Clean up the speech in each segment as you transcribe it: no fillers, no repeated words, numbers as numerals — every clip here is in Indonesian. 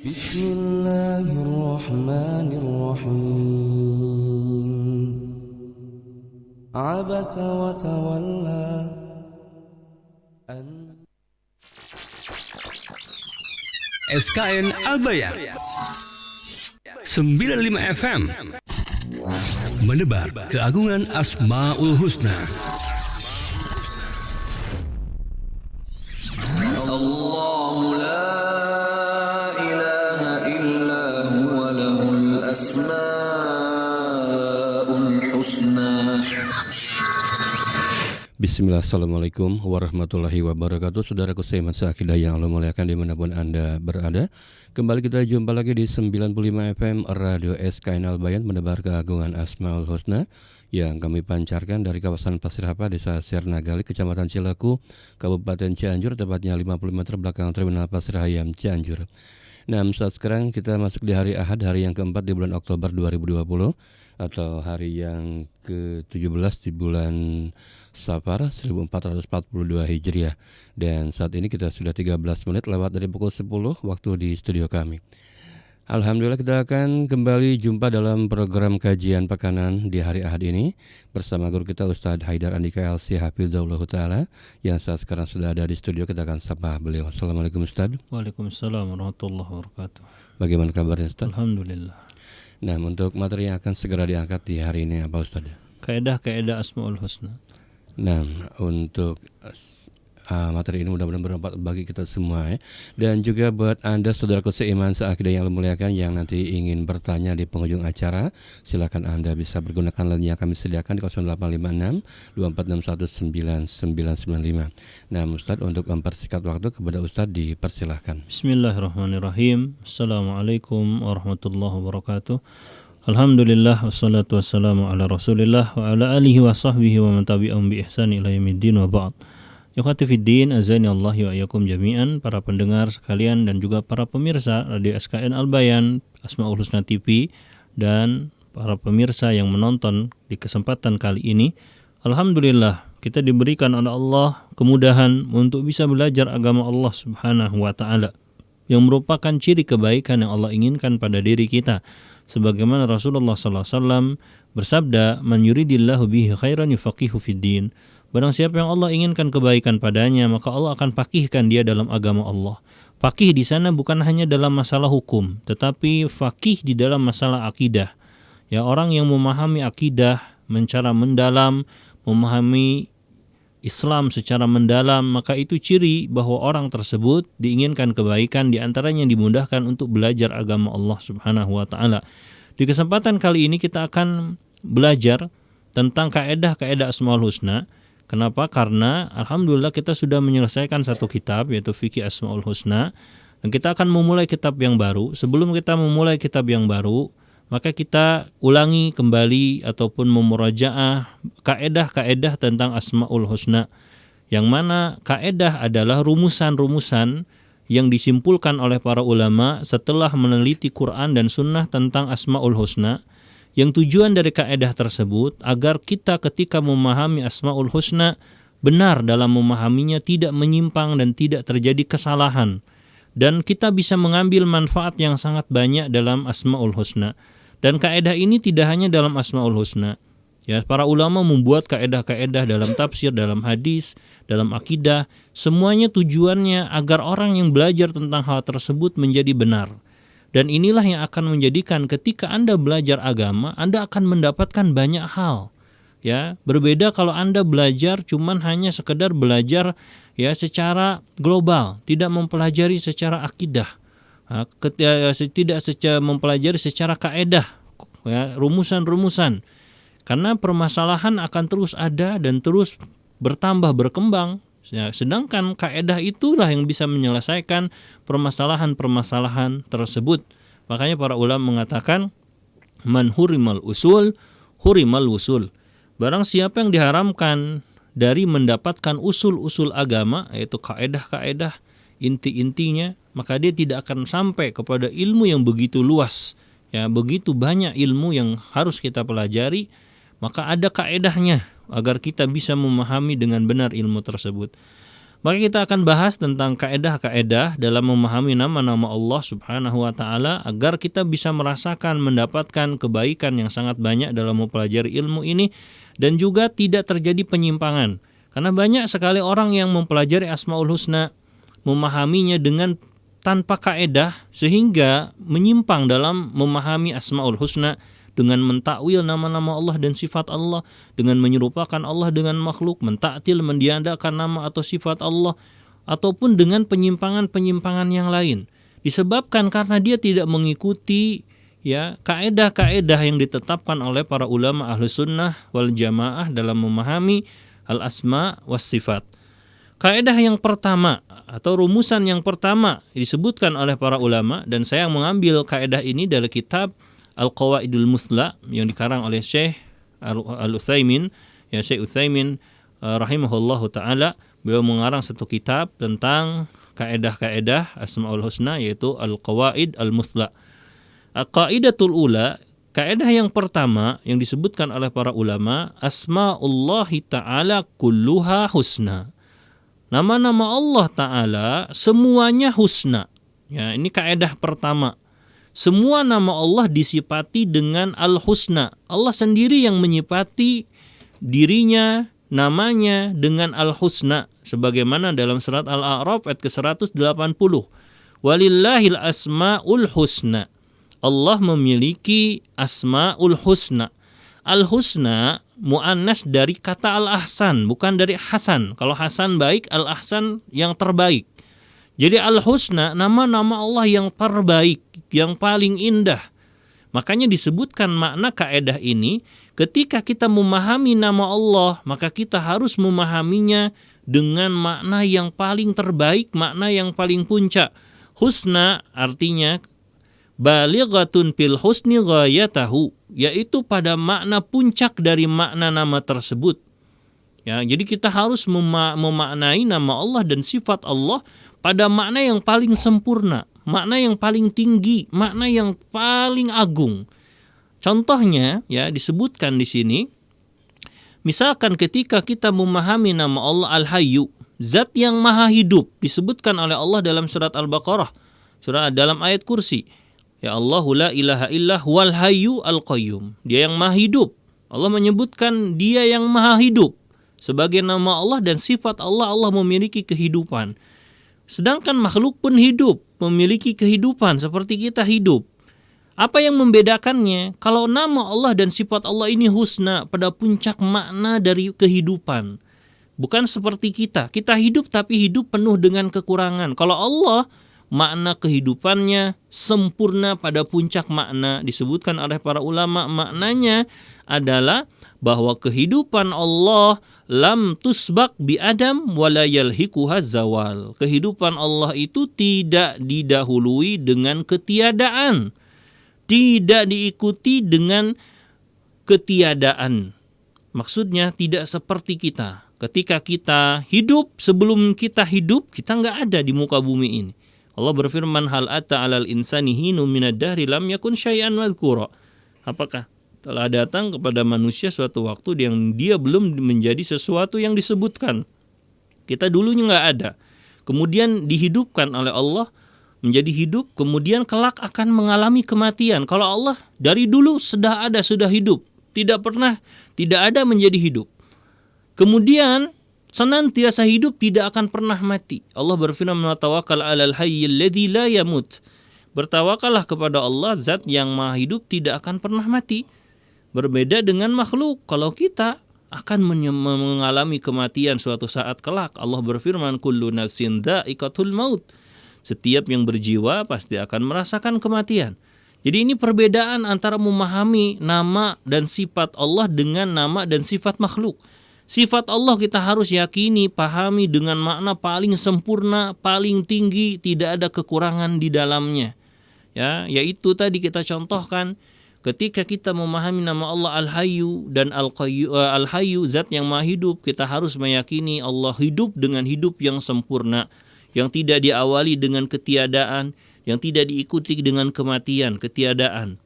Bismillahirrahmanirrahim. Abasa wa tawalla. SKN Al-Bayan 95 FM menebar keagungan Asmaul Husna. Allahu la ilaha illa huwa lahul asmaul husna. Bismillah, assalamualaikum warahmatullahi wabarakatuh. Saudaraku seiman seakidah yang Allah muliakan dimanapun Anda berada, kembali kita jumpa lagi di 95 FM Radio SKN Al-Bayan menebar keagungan Asmaul Husna yang kami pancarkan dari kawasan Pasir Hapa, Desa Sernagali, Kecamatan Cilaku, Kabupaten Cianjur, tepatnya 50 meter belakang Terminal Pasir Hayam Cianjur. Nah, saat sekarang kita masuk di hari Ahad, hari yang keempat di bulan Oktober 2020 atau hari yang ke-17 di bulan Safar 1442 Hijriah. Dan saat ini kita sudah 13 menit lewat dari pukul 10 waktu di studio kami. Alhamdulillah kita akan kembali jumpa dalam program kajian pekanan di hari Ahad ini bersama guru kita Ustadz Haidar Andika LC Hafizahullah Ta'ala yang saat sekarang sudah ada di studio. Kita akan sapa beliau. Assalamualaikum Ustadz. Waalaikumsalam warahmatullahi wabarakatuh. Bagaimana kabarnya Ustadz? Alhamdulillah. Nah, untuk materi yang akan segera diangkat di hari ini apa Ustaz? Kaedah Asmaul Husna. Nah, untuk materi ini mudah-mudahan bermanfaat bagi kita semua ya. Dan juga buat Anda saudaraku seiman seakidah yang Allah muliakan yang nanti ingin bertanya di penghujung acara, silakan Anda bisa menggunakan line yang kami sediakan di 0856 2461 9995. Nah, Ustaz, untuk mempersingkat waktu kepada Ustaz dipersilahkan. Bismillahirrahmanirrahim. Assalamualaikum warahmatullahi wabarakatuh. Alhamdulillah wassalatu wassalamu ala Rasulillah wa ala alihi wa sahbihi wa man tabi'ahum bi ihsan ila yaumiddin wa ba'd. Ikhwati fiddin, azani Allah wa iyyakum jami'an, para pendengar sekalian dan juga para pemirsa Radio SKN Al-Bayan, Asmaul Husna TV, dan para pemirsa yang menonton di kesempatan kali ini. Alhamdulillah, kita diberikan oleh Allah kemudahan untuk bisa belajar agama Allah Subhanahu wa taala yang merupakan ciri kebaikan yang Allah inginkan pada diri kita. Sebagaimana Rasulullah sallallahu alaihi wasallam bersabda, "Man yuridillahu bihi khairan yufaqihu fiddin." Barang siapa yang Allah inginkan kebaikan padanya, maka Allah akan faqihkan dia dalam agama Allah. Faqih di sana bukan hanya dalam masalah hukum, tetapi faqih di dalam masalah akidah. Ya, orang yang memahami akidah secara mendalam, memahami Islam secara mendalam, maka itu ciri bahwa orang tersebut diinginkan kebaikan, di antaranya dimudahkan untuk belajar agama Allah Subhanahu wa taala. Di kesempatan kali ini kita akan belajar tentang kaedah Asmaul Husna. Kenapa? Karena alhamdulillah kita sudah menyelesaikan satu kitab, yaitu Fikih Asmaul Husna, dan kita akan memulai kitab yang baru. Sebelum kita memulai kitab yang baru, maka kita ulangi kembali ataupun memurajaah kaedah tentang Asmaul Husna, yang mana kaedah adalah rumusan-rumusan yang disimpulkan oleh para ulama setelah meneliti Quran dan Sunnah tentang Asmaul Husna, yang tujuan dari kaedah tersebut agar kita ketika memahami Asmaul Husna benar dalam memahaminya, tidak menyimpang dan tidak terjadi kesalahan. dan kita bisa mengambil manfaat yang sangat banyak dalam Asmaul Husna. Dan kaidah ini tidak hanya dalam Asmaul Husna. Ya, para ulama membuat kaidah-kaidah dalam tafsir, dalam hadis, dalam akidah, semuanya tujuannya agar orang yang belajar tentang hal tersebut menjadi benar. Dan inilah yang akan menjadikan ketika Anda belajar agama, Anda akan mendapatkan banyak hal. Ya, berbeda kalau Anda belajar cuman hanya sekedar belajar ya secara global, tidak mempelajari secara akidah. Tidak mempelajari secara kaidah, ya, rumusan-rumusan. Karena permasalahan akan terus ada dan terus bertambah, berkembang. Ya, sedangkan kaidah itulah yang bisa menyelesaikan permasalahan-permasalahan tersebut. Makanya para ulama mengatakan, man hurimal usul, hurimal wusul. Barang siapa yang diharamkan dari mendapatkan usul-usul agama, yaitu kaidah-kaidah, inti-intinya, maka dia tidak akan sampai kepada ilmu yang begitu luas. Ya, begitu banyak ilmu yang harus kita pelajari, maka ada kaedahnya agar kita bisa memahami dengan benar ilmu tersebut. Maka kita akan bahas tentang kaedah-kaedah dalam memahami nama-nama Allah Subhanahu wa Ta'ala agar kita bisa merasakan mendapatkan kebaikan yang sangat banyak dalam mempelajari ilmu ini dan juga tidak terjadi penyimpangan. Karena banyak sekali orang yang mempelajari Asmaul Husna, memahaminya dengan tanpa kaedah sehingga menyimpang dalam memahami Asmaul Husna dengan mentakwil nama-nama Allah dan sifat Allah, dengan menyerupakan Allah dengan makhluk, mentaktil, mendiadakan nama atau sifat Allah, ataupun dengan penyimpangan-penyimpangan yang lain. Disebabkan karena dia tidak mengikuti ya kaedah-kaedah yang ditetapkan oleh para ulama Ahlus Sunnah wal Jamaah dalam memahami al-asma was sifat. Kaedah yang pertama atau rumusan yang pertama disebutkan oleh para ulama, dan saya mengambil kaedah ini dari kitab Al-Qawaidul Muthla yang dikarang oleh Syekh Al-Utsaimin, ya Syekh Utsaimin rahimahullahu taala. Beliau mengarang satu kitab tentang kaedah-kaedah Asmaul Husna, yaitu Al-Qawaid Al-Muthla. Qaidatul ula, kaedah yang pertama yang disebutkan oleh para ulama, Asmaullahi ta'ala kulluha husna. Nama-nama Allah Ta'ala semuanya husna. Ya, ini kaedah pertama. Semua nama Allah disifati dengan Al-Husna. Allah sendiri yang menyifati dirinya, namanya dengan Al-Husna. Sebagaimana dalam surat Al-A'raf ayat ke-180. Walillahil asma'ul husna. Allah memiliki asma'ul husna. Al-Husna mu'annas dari kata Al-Ahsan, bukan dari Hasan. Kalau Hasan baik, Al-Ahsan yang terbaik. Jadi Al-Husna nama-nama Allah yang terbaik, yang paling indah. Makanya disebutkan makna kaedah ini, ketika kita memahami nama Allah, maka kita harus memahaminya dengan makna yang paling terbaik, makna yang paling puncak. Husna artinya balighatun fil husni ghayatahu, yaitu pada makna puncak dari makna nama tersebut. Ya, jadi kita harus memaknai nama Allah dan sifat Allah pada makna yang paling sempurna, makna yang paling tinggi, makna yang paling agung. Contohnya ya disebutkan di sini, misalkan ketika kita memahami nama Allah Al-Hayyu, zat yang maha hidup, disebutkan oleh Allah dalam surat Al-Baqarah, dalam ayat kursi. Ya Allahu la ilaha illa huwal hayyu al-qayyum. Dia yang maha hidup. Allah menyebutkan dia yang maha hidup. Sebagai nama Allah dan sifat Allah, Allah memiliki kehidupan. Sedangkan makhluk pun hidup, memiliki kehidupan seperti kita hidup. Apa yang membedakannya? Kalau nama Allah dan sifat Allah ini husna, pada puncak makna dari kehidupan. Bukan seperti kita hidup tapi hidup penuh dengan kekurangan. Kalau Allah, makna kehidupannya sempurna pada puncak makna. Disebutkan oleh para ulama, maknanya adalah bahwa kehidupan Allah lam tusbak bi adam wala yalhiquha zawal. Kehidupan Allah itu tidak didahului dengan ketiadaan, tidak diikuti dengan ketiadaan. Maksudnya tidak seperti kita. Ketika kita hidup, sebelum kita hidup, kita nggak ada di muka bumi ini. Allah berfirman, hal ata alal insani hinu minad dahri lam yakun syai'an madhkura. Apakah telah datang kepada manusia suatu waktu yang dia belum menjadi sesuatu yang disebutkan. Kita dulunya nggak ada. Kemudian dihidupkan oleh Allah menjadi hidup, kemudian kelak akan mengalami kematian. Kalau Allah dari dulu sudah ada, sudah hidup, tidak ada menjadi hidup. Kemudian senantiasa hidup, tidak akan pernah mati. Allah berfirman, "Tawakkal 'alal hayyil ladzi la yamut." Bertawakallah kepada Allah, zat yang maha hidup, tidak akan pernah mati. Berbeda dengan makhluk. Kalau kita akan mengalami kematian suatu saat kelak. Allah berfirman, "Kullu nafsin dha'iqatul maut." Setiap yang berjiwa pasti akan merasakan kematian. Jadi ini perbedaan antara memahami nama dan sifat Allah dengan nama dan sifat makhluk. Sifat Allah kita harus yakini, pahami dengan makna paling sempurna, paling tinggi, tidak ada kekurangan di dalamnya. Ya, yaitu tadi kita contohkan ketika kita memahami nama Allah Al-Hayyu dan Al-Hayyu, zat yang maha hidup, kita harus meyakini Allah hidup dengan hidup yang sempurna, yang tidak diawali dengan ketiadaan, yang tidak diikuti dengan kematian, ketiadaan.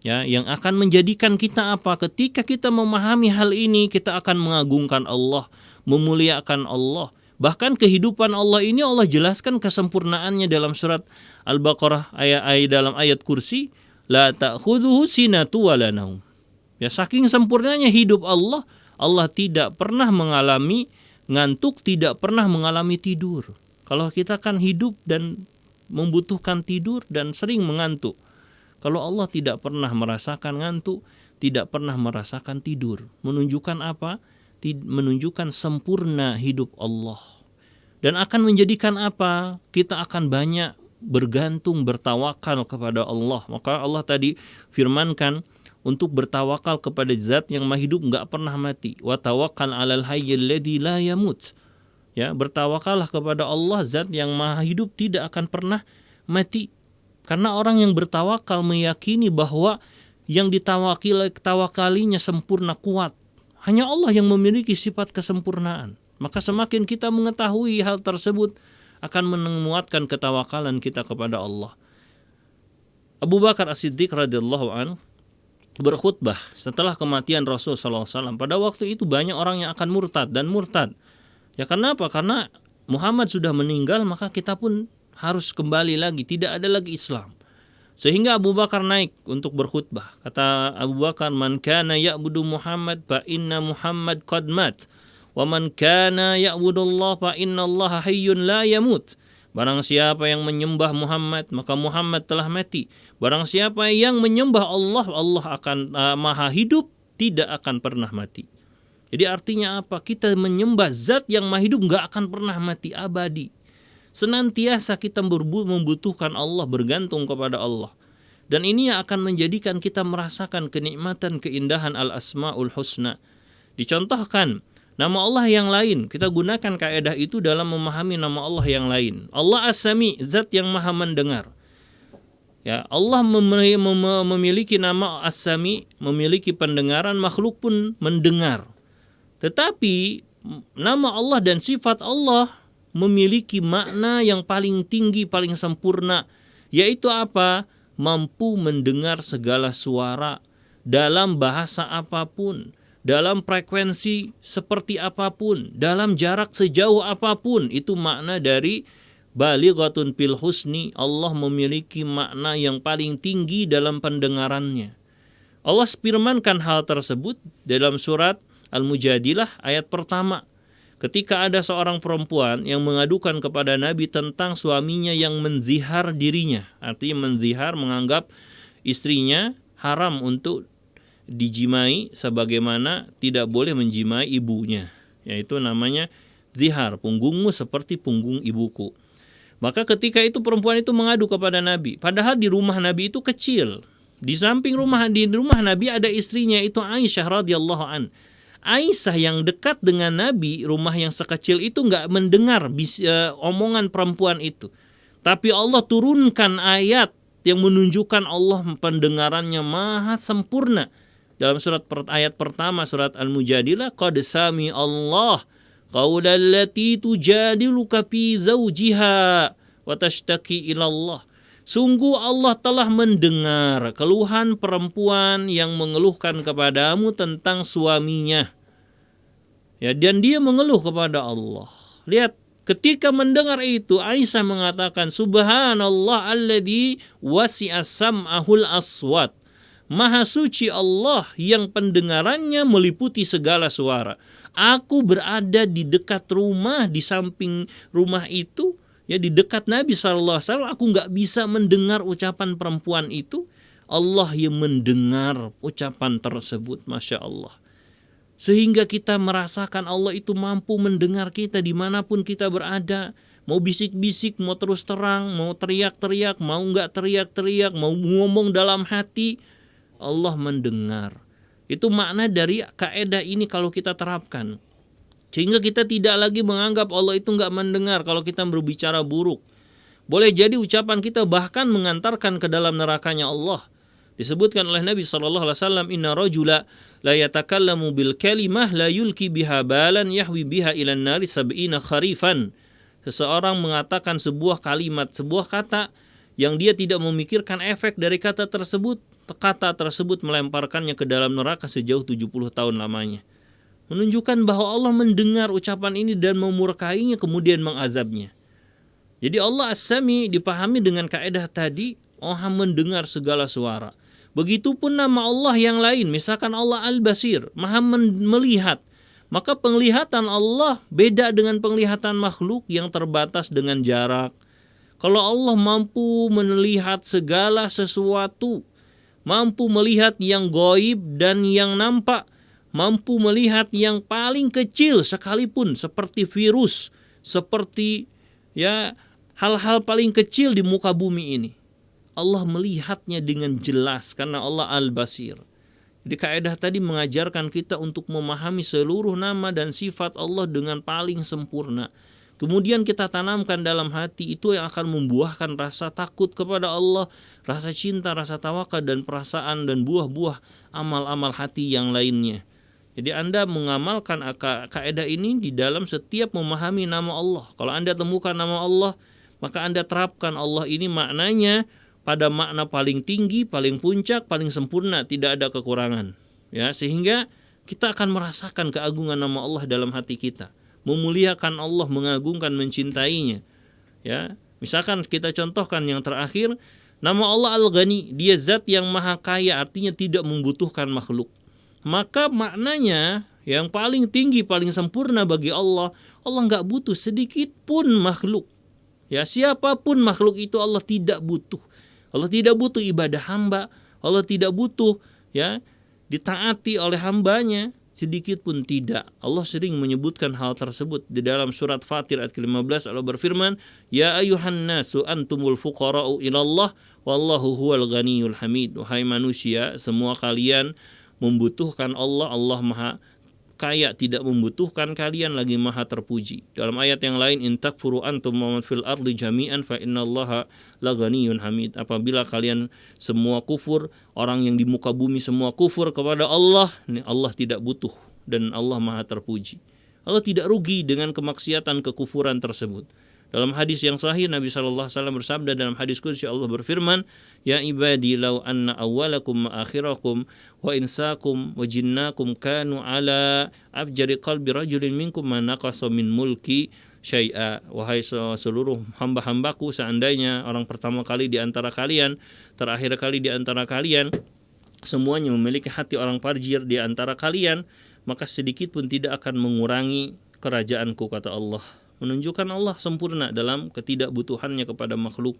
Ya, yang akan menjadikan kita apa? Ketika kita memahami hal ini, kita akan mengagungkan Allah, memuliakan Allah. Bahkan kehidupan Allah ini Allah jelaskan kesempurnaannya dalam surat Al-Baqarah dalam ayat kursi, la ta'khudhuhu sinatu wala naum. Ya, saking sempurnanya hidup Allah, Allah tidak pernah mengalami ngantuk, tidak pernah mengalami tidur. Kalau kita kan hidup dan membutuhkan tidur dan sering mengantuk. Kalau Allah tidak pernah merasakan ngantuk, tidak pernah merasakan tidur. Menunjukkan apa? Menunjukkan sempurna hidup Allah. Dan akan menjadikan apa? Kita akan banyak bergantung, bertawakal kepada Allah. Maka Allah tadi firmankan untuk bertawakal kepada zat yang maha hidup, enggak pernah mati. Wa tawakkal 'alal hayyil ladzi la yamut. Ya, bertawakallah kepada Allah, zat yang maha hidup, tidak akan pernah mati. Karena orang yang bertawakal meyakini bahwa yang ditawakalinya sempurna, kuat. Hanya Allah yang memiliki sifat kesempurnaan. Maka semakin kita mengetahui hal tersebut, akan menguatkan ketawakalan kita kepada Allah. Abu Bakar As-Siddiq radhiyallahu anhu berkhutbah setelah kematian Rasul sallallahu alaihi wasallam. Pada waktu itu banyak orang yang akan murtad dan murtad. Ya, kenapa? Karena Muhammad sudah meninggal, maka kita pun harus kembali lagi, tidak ada lagi Islam. Sehingga Abu Bakar naik untuk berkhutbah. Kata Abu Bakar, "Man kana ya'budu Muhammad fa inna Muhammad qad mat. Wa man kana ya'budullah fa innallaha hayyun la yamut." Barang siapa yang menyembah Muhammad, maka Muhammad telah mati. Barang siapa yang menyembah Allah, Allah akan maha hidup, tidak akan pernah mati. Jadi artinya apa? Kita menyembah zat yang maha hidup, gak akan pernah mati, abadi. Senantiasa kita membutuhkan Allah, bergantung kepada Allah. Dan ini yang akan menjadikan kita merasakan kenikmatan, keindahan Al-Asma'ul Husna. Dicontohkan, nama Allah yang lain, kita gunakan kaidah itu dalam memahami nama Allah yang lain. Allah As-Sami, zat yang maha mendengar. Ya, Allah memiliki nama As-Sami, memiliki pendengaran, makhluk pun mendengar. Tetapi nama Allah dan sifat Allah memiliki makna yang paling tinggi, paling sempurna, yaitu apa? Mampu mendengar segala suara dalam bahasa apapun, dalam frekuensi seperti apapun, dalam jarak sejauh apapun. Itu makna dari balighatun fil husni. Allah memiliki makna yang paling tinggi dalam pendengarannya. Allah firmankan hal tersebut dalam surat Al-Mujadilah ayat pertama. Ketika ada seorang perempuan yang mengadukan kepada Nabi tentang suaminya yang menzihar dirinya. Artinya menzihar, menganggap istrinya haram untuk dijimai sebagaimana tidak boleh menjimai ibunya. Yaitu namanya zihar, punggungmu seperti punggung ibuku. Maka ketika itu perempuan itu mengadu kepada Nabi. Padahal di rumah Nabi itu kecil. Di samping rumah Nabi ada istrinya, itu Aisyah radhiyallahu an. Aisyah yang dekat dengan Nabi, rumah yang sekecil itu nggak mendengar omongan perempuan itu. Tapi Allah turunkan ayat yang menunjukkan Allah pendengarannya maha sempurna. Dalam ayat pertama surat Al-Mujadilah, qad sami Allah qaulal lati tujadiluka fi zawjiha wa tashtaki ila Allah. Sungguh Allah telah mendengar keluhan perempuan yang mengeluhkan kepadamu tentang suaminya. Ya, dan dia mengeluh kepada Allah. Lihat, Ketika mendengar itu, Aisyah mengatakan, Subhanallah alladzi wasi'a sam'ahul aswat. Maha suci Allah yang pendengarannya meliputi segala suara. Aku berada di dekat rumah, di samping rumah itu, ya di dekat Nabi SAW, aku nggak bisa mendengar ucapan perempuan itu. Allah yang mendengar ucapan tersebut, Masya Allah. Sehingga kita merasakan Allah itu mampu mendengar kita dimanapun kita berada. Mau bisik-bisik, mau terus terang, mau teriak-teriak, mau nggak teriak-teriak, mau ngomong dalam hati, Allah mendengar. Itu makna dari kaidah ini kalau kita terapkan. Sehingga kita tidak lagi menganggap Allah itu nggak mendengar kalau kita berbicara buruk. Boleh jadi ucapan kita bahkan mengantarkan ke dalam nerakanya Allah. Disebutkan oleh Nabi SAW, Inna rajula la yatakallamu bil kalimah la yulki biha balan yahwi biha ilan nari sab'ina kharifan. Seseorang mengatakan sebuah kalimat, sebuah kata yang dia tidak memikirkan efek dari kata tersebut melemparkannya ke dalam neraka sejauh 70 tahun lamanya. Menunjukkan bahwa Allah mendengar ucapan ini dan memurkainya kemudian mengazabnya. Jadi Allah As-Sami dipahami dengan kaidah tadi, Allah mendengar segala suara. Begitupun nama Allah yang lain, misalkan Allah Al-Basir, Maha melihat. Maka penglihatan Allah beda dengan penglihatan makhluk yang terbatas dengan jarak. Kalau Allah mampu melihat segala sesuatu, mampu melihat yang gaib dan yang nampak, mampu melihat yang paling kecil sekalipun seperti virus, seperti hal-hal paling kecil di muka bumi ini. Allah melihatnya dengan jelas karena Allah Al-Basir. Jadi kaidah tadi mengajarkan kita untuk memahami seluruh nama dan sifat Allah dengan paling sempurna. Kemudian kita tanamkan dalam hati, itu yang akan membuahkan rasa takut kepada Allah, rasa cinta, rasa tawakal dan perasaan dan buah-buah amal-amal hati yang lainnya. Jadi Anda mengamalkan kaidah ini di dalam setiap memahami nama Allah. Kalau Anda temukan nama Allah, maka Anda terapkan Allah ini maknanya pada makna paling tinggi, paling puncak, paling sempurna, tidak ada kekurangan. Ya, sehingga kita akan merasakan keagungan nama Allah dalam hati kita, memuliakan Allah, mengagungkan, mencintainya. Ya, misalkan kita contohkan yang terakhir, nama Allah Al-Ghani, dia zat yang maha kaya, artinya tidak membutuhkan makhluk. Maka maknanya yang paling tinggi, paling sempurna bagi Allah, Allah nggak butuh sedikit pun makhluk. Ya, siapapun makhluk itu Allah tidak butuh. Allah tidak butuh ibadah hamba, Allah tidak butuh ditaati oleh hambanya, sedikit pun tidak. Allah sering menyebutkan hal tersebut di dalam surat Fatir ayat ke-15. Allah berfirman, Ya ayuhan nasu antumul fuqara'u ilallah wallahu huwal ghaniyul hamid. Wahai manusia, semua kalian membutuhkan Allah, Allah maha kaya, tidak membutuhkan kalian, lagi maha terpuji. Dalam ayat yang lain, in takfuru antum wa man fil ardi jami'an fa innallaha laghaniyyun hamid. Apabila kalian semua kufur, orang yang di muka bumi semua kufur kepada Allah, Allah tidak butuh dan Allah maha terpuji. Allah tidak rugi dengan kemaksiatan kekufuran tersebut. Dalam hadis yang sahih, Nabi SAW bersabda dalam hadis qudsi, Allah berfirman, Ya ibadi law anna awwalakum wa akhirakum wa insakum wa jinnakum kanu ala abjari qalbi rajulin minkum ma naqasa min mulki syai'a. Wahai seluruh hamba-hambaku, seandainya orang pertama kali di antara kalian, terakhir kali di antara kalian, semuanya memiliki hati orang parjir di antara kalian, maka sedikit pun tidak akan mengurangi kerajaanku, kata Allah. Menunjukkan Allah sempurna dalam ketidakbutuhannya kepada makhluk.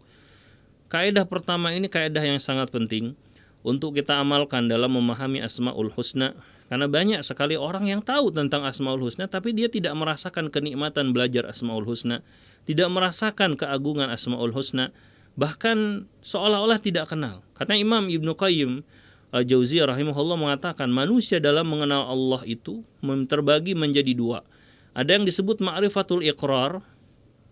Kaidah pertama ini kaidah yang sangat penting untuk kita amalkan dalam memahami Asmaul Husna. Karena banyak sekali orang yang tahu tentang Asmaul Husna, tapi dia tidak merasakan kenikmatan belajar Asmaul Husna, tidak merasakan keagungan Asmaul Husna, bahkan seolah-olah tidak kenal. Karena Imam Ibnu Qayyim Al-Jauziyah rahimahullah mengatakan, manusia dalam mengenal Allah itu terbagi menjadi dua. Ada yang disebut ma'rifatul iqrar,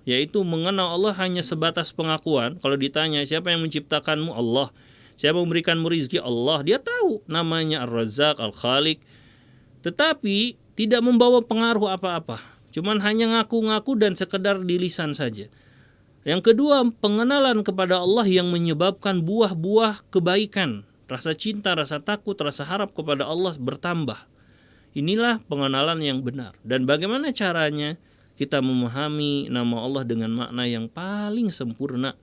yaitu mengenal Allah hanya sebatas pengakuan. Kalau ditanya siapa yang menciptakanmu, Allah. Siapa yang memberikanmu rizki, Allah. Dia tahu namanya Ar-Razzaq, Al-Khaliq, tetapi tidak membawa pengaruh apa-apa. Cuman hanya ngaku-ngaku dan sekedar di lisan saja. Yang kedua, pengenalan kepada Allah yang menyebabkan buah-buah kebaikan. Rasa cinta, rasa takut, rasa harap kepada Allah bertambah. Inilah pengenalan yang benar. Dan bagaimana caranya? kita memahami nama Allah dengan makna yang paling sempurna.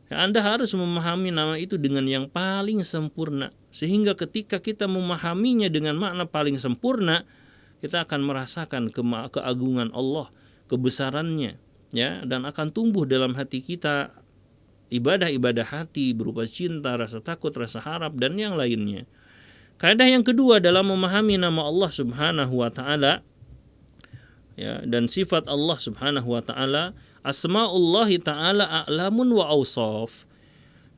Ya, Anda harus memahami nama itu dengan yang paling sempurna. Sehingga ketika kita memahaminya dengan makna paling sempurna, kita akan merasakan keagungan Allah, kebesarannya, ya, dan akan tumbuh dalam hati kita ibadah-ibadah hati berupa cinta, rasa takut, rasa harap, dan yang lainnya. Kaidah yang kedua dalam memahami nama Allah Subhanahu wa taala, ya, dan sifat Allah Subhanahu wa taala, asmaullahi taala a'lamun wa awsaf.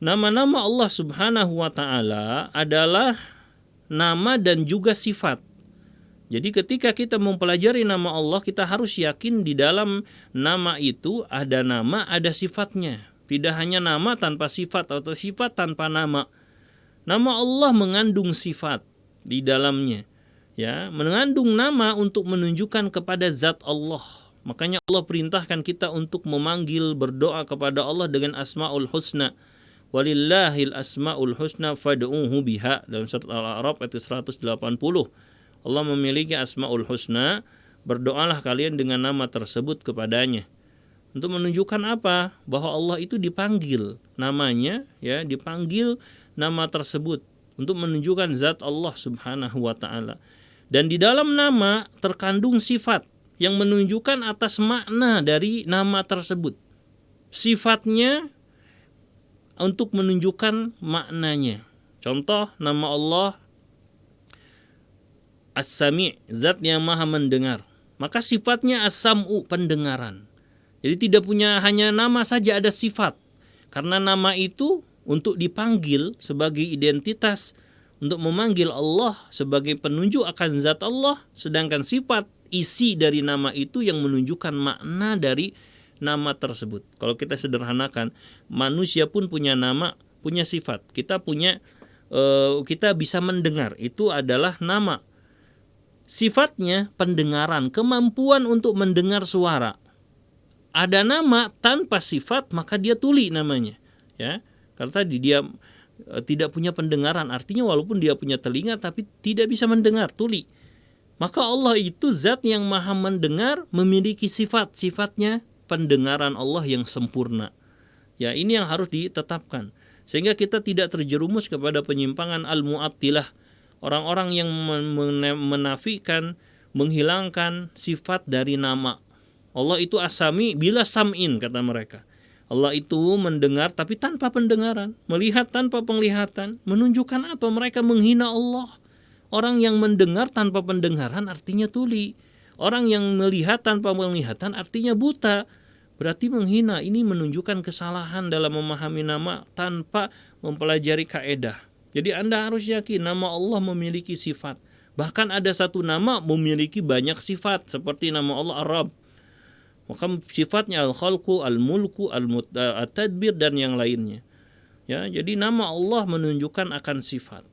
Nama-nama Allah Subhanahu wa taala adalah nama dan juga sifat. Jadi ketika kita mempelajari nama Allah, kita harus yakin di dalam nama itu ada nama, ada sifatnya. Tidak hanya nama tanpa sifat atau sifat tanpa nama. Nama Allah mengandung sifat di dalamnya. Ya, mengandung nama untuk menunjukkan kepada zat Allah. Makanya Allah perintahkan kita untuk memanggil, berdoa kepada Allah dengan asmaul husna. Walillahil asmaul husna fad'uhu biha, dalam surat Al-A'raf ayat 180. Allah memiliki asmaul husna, berdoalah kalian dengan nama tersebut kepadanya. Untuk menunjukkan apa? Bahwa Allah itu dipanggil namanya, ya, dipanggil nama tersebut untuk menunjukkan zat Allah Subhanahu wa taala. Dan di dalam nama terkandung sifat yang menunjukkan atas makna dari nama tersebut. Sifatnya untuk menunjukkan maknanya. Contoh nama Allah As-Sami', zat yang maha mendengar. Maka sifatnya As-Sam'u, pendengaran. Jadi tidak punya hanya nama saja, ada sifat. Karena nama itu untuk dipanggil sebagai identitas, untuk memanggil Allah sebagai penunjuk akan zat Allah, sedangkan sifat isi dari nama itu yang menunjukkan makna dari nama tersebut. Kalau kita sederhanakan, manusia pun punya nama, punya sifat. Kita bisa mendengar, itu adalah nama. Sifatnya pendengaran, kemampuan untuk mendengar suara. Ada nama tanpa sifat, maka dia tuli namanya, ya. Karena tadi dia tidak punya pendengaran, artinya walaupun dia punya telinga tapi tidak bisa mendengar, tuli. Maka Allah itu zat yang maha mendengar, memiliki sifatnya pendengaran Allah yang sempurna. Ya, ini yang harus ditetapkan. Sehingga kita tidak terjerumus kepada penyimpangan al-mu'attilah, orang-orang yang menafikan, menghilangkan sifat dari nama. Allah itu as-sami bila sam'in, kata mereka. Allah itu mendengar tapi tanpa pendengaran, melihat tanpa penglihatan. Menunjukkan apa? Mereka menghina Allah. Orang yang mendengar tanpa pendengaran artinya tuli. Orang yang melihat tanpa penglihatan artinya buta. Berarti menghina. Ini menunjukkan kesalahan dalam memahami nama tanpa mempelajari kaedah. Jadi Anda harus yakin nama Allah memiliki sifat. Bahkan ada satu nama memiliki banyak sifat, seperti nama Allah Ar-Rabb. Maka sifatnya al-khalqu, al-mulku, al-tadbir, dan yang lainnya. Ya, jadi nama Allah menunjukkan akan sifat.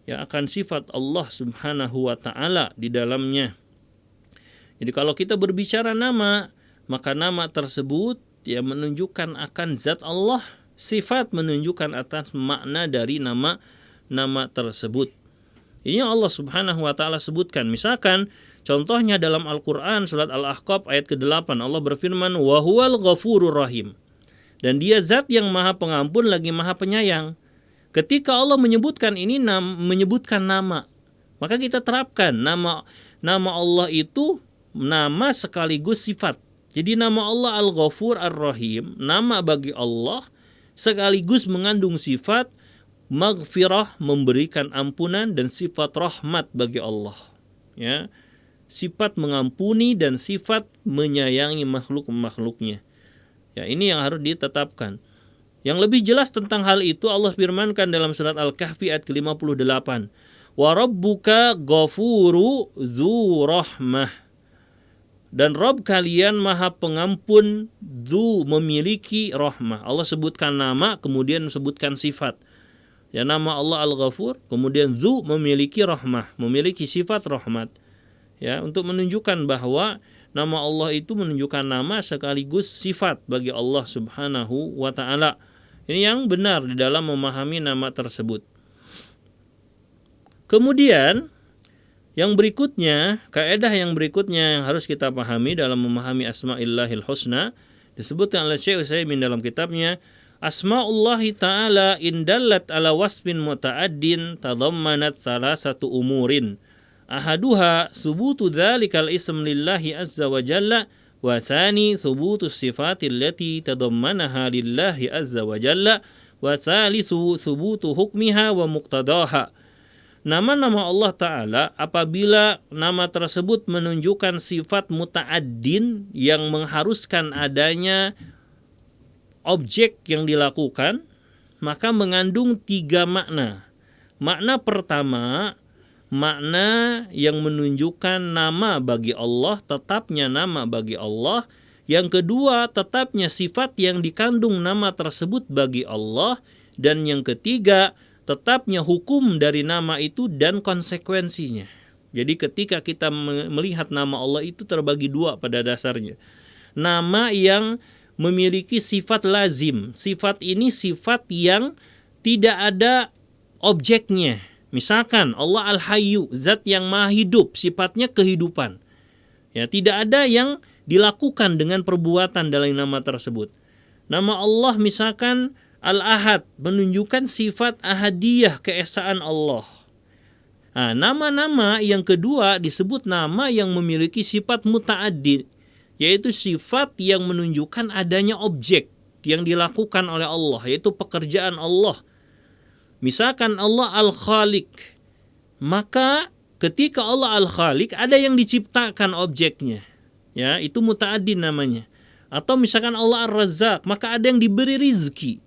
Ya, akan sifat Allah Subhanahu wa taala di dalamnya. Jadi kalau kita berbicara nama, maka nama tersebut ya menunjukkan akan zat Allah, sifat menunjukkan atas makna dari nama tersebut. Ini Allah Subhanahu wa taala sebutkan. Misalkan contohnya dalam Al-Qur'an surat Al-Ahqaf ayat ke-8, Allah berfirman, "Wa huwal ghafurur rahim." Dan dia zat yang maha pengampun lagi maha penyayang. Ketika Allah menyebutkan ini, menyebutkan nama, maka kita terapkan nama Allah itu nama sekaligus sifat. Jadi nama Allah Al-Ghafur Ar-Rahim, nama bagi Allah sekaligus mengandung sifat maghfirah, memberikan ampunan, dan sifat rahmat bagi Allah. Ya, sifat mengampuni dan sifat menyayangi makhluk-makhluknya. Ya, ini yang harus ditetapkan. Yang lebih jelas tentang hal itu Allah firmankan dalam surat Al-Kahfi ayat ke-58. Wa rabbuka ghafuru dzu rahmah. Dan Rabb kalian maha pengampun, dzu memiliki rahmah. Allah sebutkan nama, kemudian sebutkan sifat. Ya, nama Allah Al-Ghafur, kemudian dzu memiliki rahmah, memiliki sifat rahmat. Ya, untuk menunjukkan bahwa nama Allah itu menunjukkan nama sekaligus sifat bagi Allah Subhanahu wa taala. Ini yang benar di dalam memahami nama tersebut. Kemudian Yang berikutnya, kaidah yang berikutnya yang harus kita pahami dalam memahami Asma'illahil Husna disebutkan oleh Syekh Utsaimin dalam kitabnya, Asma'ullahi ta'ala indallat ala wasfin muta'addin tadammanat salasatu umurin. Ahaduha thubutu dhalikal ism lillahi azza wa jalla wa thani thubutu sifatil lati tadammanaha lillahi azza wa jalla wa thalithu thubutu hukmiha wa muqtadaha. Nama-nama Allah Ta'ala apabila nama tersebut menunjukkan sifat muta'addin yang mengharuskan adanya objek yang dilakukan, maka mengandung 3 makna. Makna pertama, makna yang menunjukkan nama bagi Allah, tetapnya nama bagi Allah. Yang kedua, tetapnya sifat yang dikandung nama tersebut bagi Allah. Dan yang ketiga, tetapnya hukum dari nama itu dan konsekuensinya. Jadi ketika kita melihat nama Allah itu terbagi 2 pada dasarnya. Nama yang memiliki sifat lazim. Sifat ini sifat yang tidak ada objeknya. Misalkan Allah Al-Hayyu, zat yang maha hidup, sifatnya kehidupan. Ya, tidak ada yang dilakukan dengan perbuatan dalam nama tersebut. Nama Allah misalkan Al-Ahad, menunjukkan sifat ahadiyah, keesaan Allah. Nah, nama-nama yang kedua disebut nama yang memiliki sifat muta'addid, yaitu sifat yang menunjukkan adanya objek yang dilakukan oleh Allah, yaitu pekerjaan Allah. Misalkan Allah Al-Khaliq, maka ketika Allah Al-Khaliq ada yang diciptakan objeknya, ya, itu muta'addid namanya. Atau misalkan Allah Ar-Razzaq, maka ada yang diberi rizki.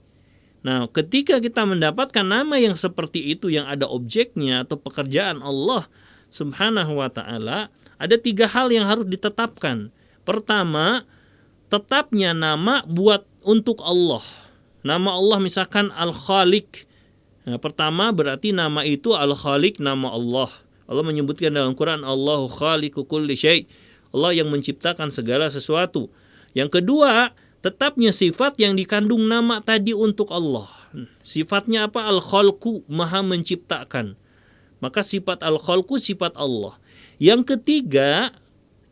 Nah, ketika kita mendapatkan nama yang seperti itu yang ada objeknya atau pekerjaan Allah Subhanahu wa ta'ala, ada 3 hal yang harus ditetapkan. Pertama, tetapnya nama buat untuk Allah. Nama Allah misalkan Al-Khaliq. Nah, pertama berarti nama itu Al-Khaliq, nama Allah. Allah menyebutkan dalam Quran, Allahu khaliqu kulli syai'. Allah yang menciptakan segala sesuatu. Yang kedua, tetapnya sifat yang dikandung nama tadi untuk Allah. Sifatnya apa? Al-Khalqu, maha menciptakan. Maka sifat Al-Khalqu sifat Allah. Yang ketiga,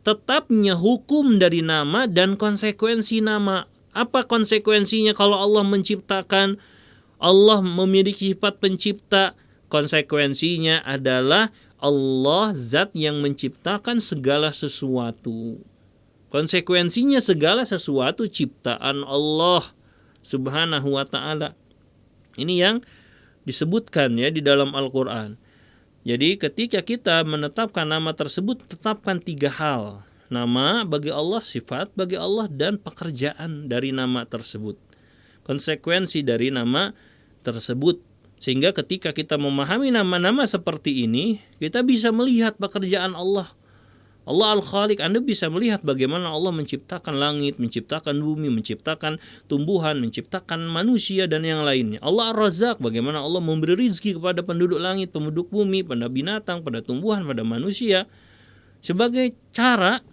tetapnya hukum dari nama dan konsekuensi nama. Apa konsekuensinya kalau Allah menciptakan? Allah memiliki sifat pencipta. Konsekuensinya adalah Allah zat yang menciptakan segala sesuatu. Konsekuensinya segala sesuatu ciptaan Allah Subhanahu wa ta'ala. Ini yang disebutkan ya di dalam Al-Quran. Jadi ketika kita menetapkan nama tersebut, tetapkan 3 hal. Nama bagi Allah, sifat bagi Allah, dan pekerjaan dari nama tersebut. Konsekuensi dari nama tersebut. Sehingga ketika kita memahami nama-nama seperti ini, kita bisa melihat pekerjaan Allah. Allah Al-Khaliq, Anda bisa melihat bagaimana Allah menciptakan langit, menciptakan bumi, menciptakan tumbuhan, menciptakan manusia dan yang lainnya. Allah Ar-Razzaq, bagaimana Allah memberi rizki kepada penduduk langit, penduduk bumi, pada binatang, pada tumbuhan, pada manusia. Sebagai cara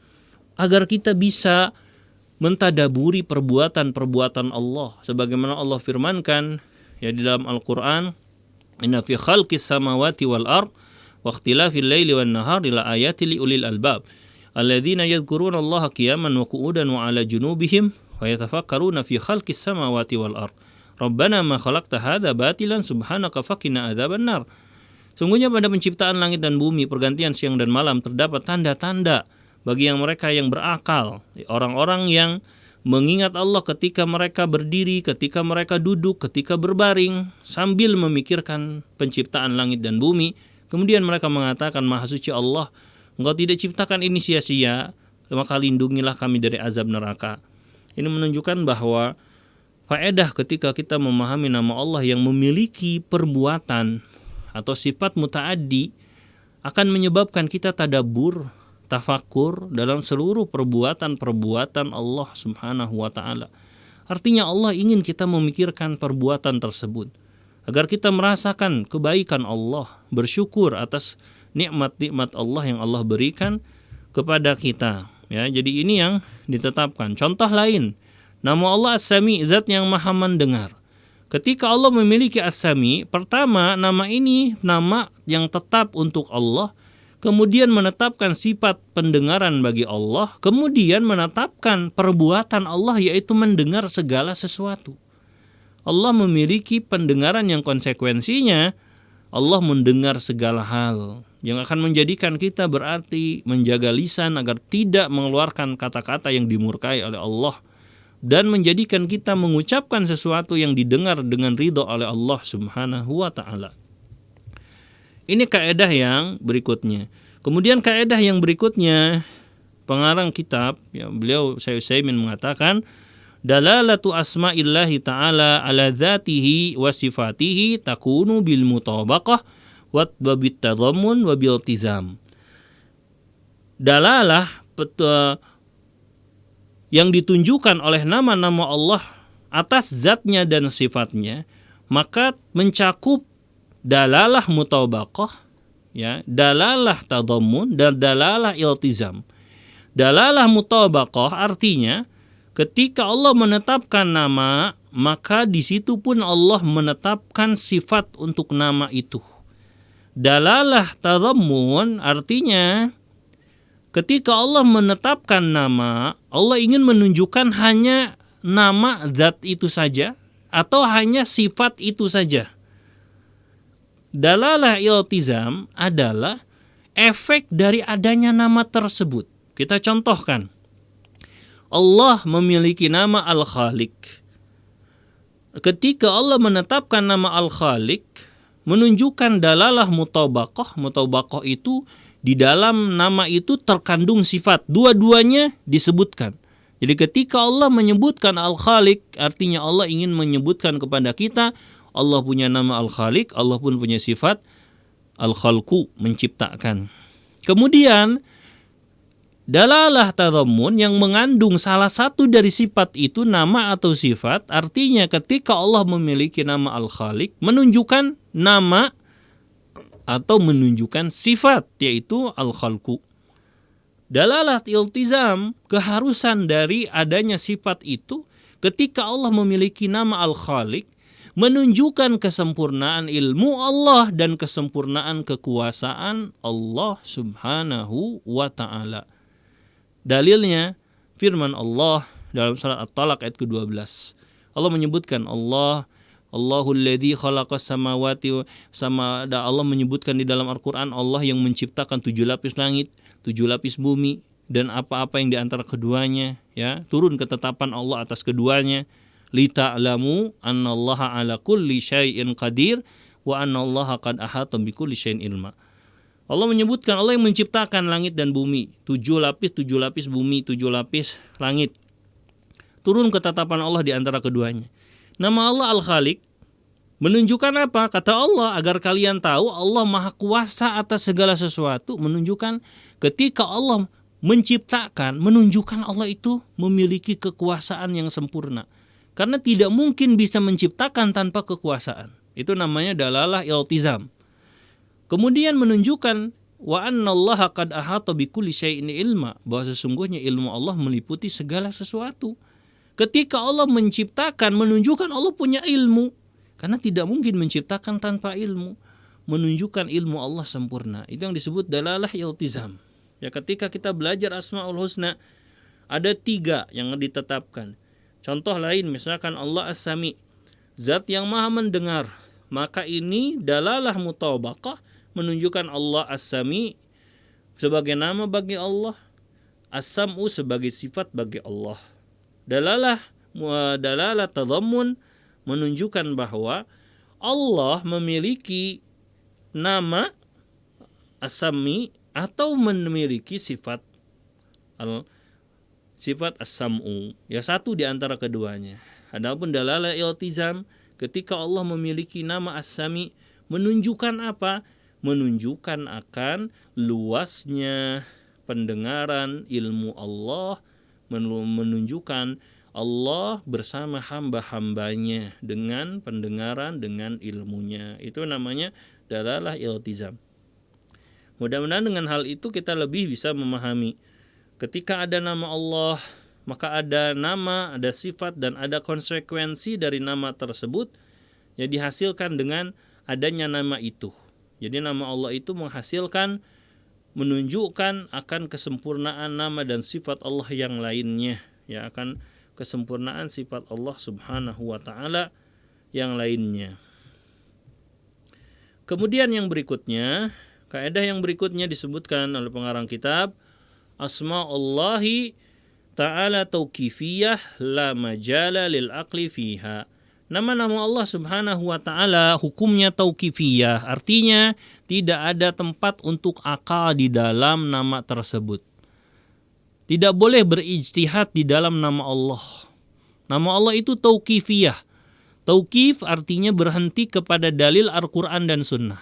agar kita bisa mentadaburi perbuatan-perbuatan Allah. Sebagaimana Allah firmankan ya di dalam Al-Quran, Inna fi khalqis samawati wal ard waqtilafil laili wan nahari la ayatil liulil albab alladzina yadhkuruna Allaha qiyaman wa qu'udan wa 'ala junubihim wa yatafakkaruna fi khalqis samawati wal ard rabbana ma khalaqta hadza batilan subhanaka faqina adzabannar. Sungguhnya pada penciptaan langit dan bumi, pergantian siang dan malam, terdapat tanda-tanda bagi yang mereka yang berakal, orang-orang yang mengingat Allah ketika mereka berdiri, ketika mereka duduk, ketika berbaring, sambil memikirkan penciptaan langit dan bumi. Kemudian mereka mengatakan, Maha Suci Allah, Engkau tidak ciptakan ini sia-sia, maka lindungilah kami dari azab neraka. Ini menunjukkan bahwa faedah ketika kita memahami nama Allah yang memiliki perbuatan atau sifat muta'addi akan menyebabkan kita tadabbur, tafakur dalam seluruh perbuatan-perbuatan Allah Subhanahu wa ta'ala. Artinya Allah ingin kita memikirkan perbuatan tersebut agar kita merasakan kebaikan Allah, bersyukur atas nikmat-nikmat Allah yang Allah berikan kepada kita. Ya, jadi ini yang ditetapkan. Contoh lain, nama Allah As-Sami, zat yang maha mendengar. Ketika Allah memiliki As-Sami, pertama nama ini nama yang tetap untuk Allah kemudian menetapkan sifat pendengaran bagi Allah, kemudian menetapkan perbuatan Allah yaitu mendengar segala sesuatu. Allah memiliki pendengaran yang konsekuensinya Allah mendengar segala hal, yang akan menjadikan kita berarti menjaga lisan agar tidak mengeluarkan kata-kata yang dimurkai oleh Allah, dan menjadikan kita mengucapkan sesuatu yang didengar dengan ridho oleh Allah Subhanahu wa ta'ala. Ini kaidah yang berikutnya. Kemudian kaidah yang berikutnya, pengarang kitab, ya, beliau Syekh Utsaimin mengatakan, dalalatu asma'illahi ta'ala ala dzatihi wa sifatihi takunu bil mutabaqah wa bit tadammun wa bil iltizam. Dalalah yang ditunjukkan oleh nama-nama Allah atas zatnya dan sifatnya, maka mencakup dalalah mutabaqah, ya, dalalah tadammun dan dalalah iltizam. Dalalah mutabaqah artinya ketika Allah menetapkan nama, maka di situ pun Allah menetapkan sifat untuk nama itu. Dalalah tadammun artinya ketika Allah menetapkan nama, Allah ingin menunjukkan hanya nama zat itu saja atau hanya sifat itu saja. Dalalah iltizam adalah efek dari adanya nama tersebut. Kita contohkan. Allah memiliki nama Al-Khaliq. Ketika Allah menetapkan nama Al-Khaliq, menunjukkan dalalah mutabaqah. Mutabaqah itu di dalam nama itu terkandung sifat. Dua-duanya disebutkan. Jadi ketika Allah menyebutkan Al-Khaliq, artinya Allah ingin menyebutkan kepada kita, Allah punya nama Al-Khaliq, Allah pun punya sifat Al-Khalqu, menciptakan. Kemudian dalalah tadammun yang mengandung salah satu dari sifat itu, nama atau sifat, artinya ketika Allah memiliki nama Al-Khaliq, menunjukkan nama atau menunjukkan sifat, yaitu Al-Khalqu. Dalalah iltizam, keharusan dari adanya sifat itu, ketika Allah memiliki nama Al-Khaliq, menunjukkan kesempurnaan ilmu Allah dan kesempurnaan kekuasaan Allah Subhanahu wa ta'ala. Dalilnya firman Allah dalam surat At-Talaq ayat ke-12. Allah menyebutkan Allahul ladzi khalaqas samawati sama, Allah menyebutkan di dalam Al-Qur'an Allah yang menciptakan 7 lapis langit, 7 lapis bumi dan apa-apa yang di antara keduanya, ya, turun ketetapan Allah atas keduanya. Lita'lamu annallaha ala kulli syai'in qadir wa annallaha qad ahata bikulli syai'in ilma. Allah menyebutkan Allah yang menciptakan langit dan bumi, 7 lapis bumi, 7 lapis langit. Turun ketetapan Allah di antara keduanya. Nama Allah Al-Khaliq menunjukkan apa? Kata Allah, agar kalian tahu Allah Maha Kuasa atas segala sesuatu, menunjukkan ketika Allah menciptakan, menunjukkan Allah itu memiliki kekuasaan yang sempurna. Karena tidak mungkin bisa menciptakan tanpa kekuasaan. Itu namanya dalalah iltizam. Kemudian menunjukkan wa annallaha qad ahata bikulli syai'in ilma, bahwa sesungguhnya ilmu Allah meliputi segala sesuatu. Ketika Allah menciptakan, menunjukkan Allah punya ilmu. Karena tidak mungkin menciptakan tanpa ilmu. Menunjukkan ilmu Allah sempurna. Itu yang disebut dalalah iltizam. Ya, ketika kita belajar Asmaul Husna, ada 3 yang ditetapkan. Contoh lain, misalkan Allah As-Sami, zat yang maha mendengar. Maka ini dalalah mutabaqah, menunjukkan Allah As-Sami sebagai nama bagi Allah, As-Sam'u sebagai sifat bagi Allah. Dalalah tadammun menunjukkan bahwa Allah memiliki nama As-Sami atau memiliki sifat as-sam'u, ya, satu di antara keduanya. Adapun dalalah iltizam, ketika Allah memiliki nama as-sami, menunjukkan apa? Menunjukkan akan luasnya pendengaran ilmu Allah, menunjukkan Allah bersama hamba-hambanya dengan pendengaran, dengan ilmunya. Itu namanya dalalah iltizam. Mudah-mudahan dengan hal itu kita lebih bisa memahami. Ketika ada nama Allah, maka ada nama, ada sifat, dan ada konsekuensi dari nama tersebut yang dihasilkan dengan adanya nama itu. Jadi nama Allah itu menghasilkan menunjukkan akan kesempurnaan nama dan sifat Allah yang lainnya, ya, akan kesempurnaan sifat Allah Subhanahu wa taala yang lainnya. Kemudian yang berikutnya, kaidah yang berikutnya disebutkan oleh pengarang kitab, Asma'ullahi ta'ala tauqifiyah la majala lil aqli fiha. Nama-nama Allah Subhanahu wa taala hukumnya tauqifiyah, artinya tidak ada tempat untuk akal di dalam nama tersebut. Tidak boleh berijtihad di dalam nama Allah. Nama Allah itu tauqifiyah. Tauqif artinya berhenti kepada dalil Al-Quran dan Sunnah.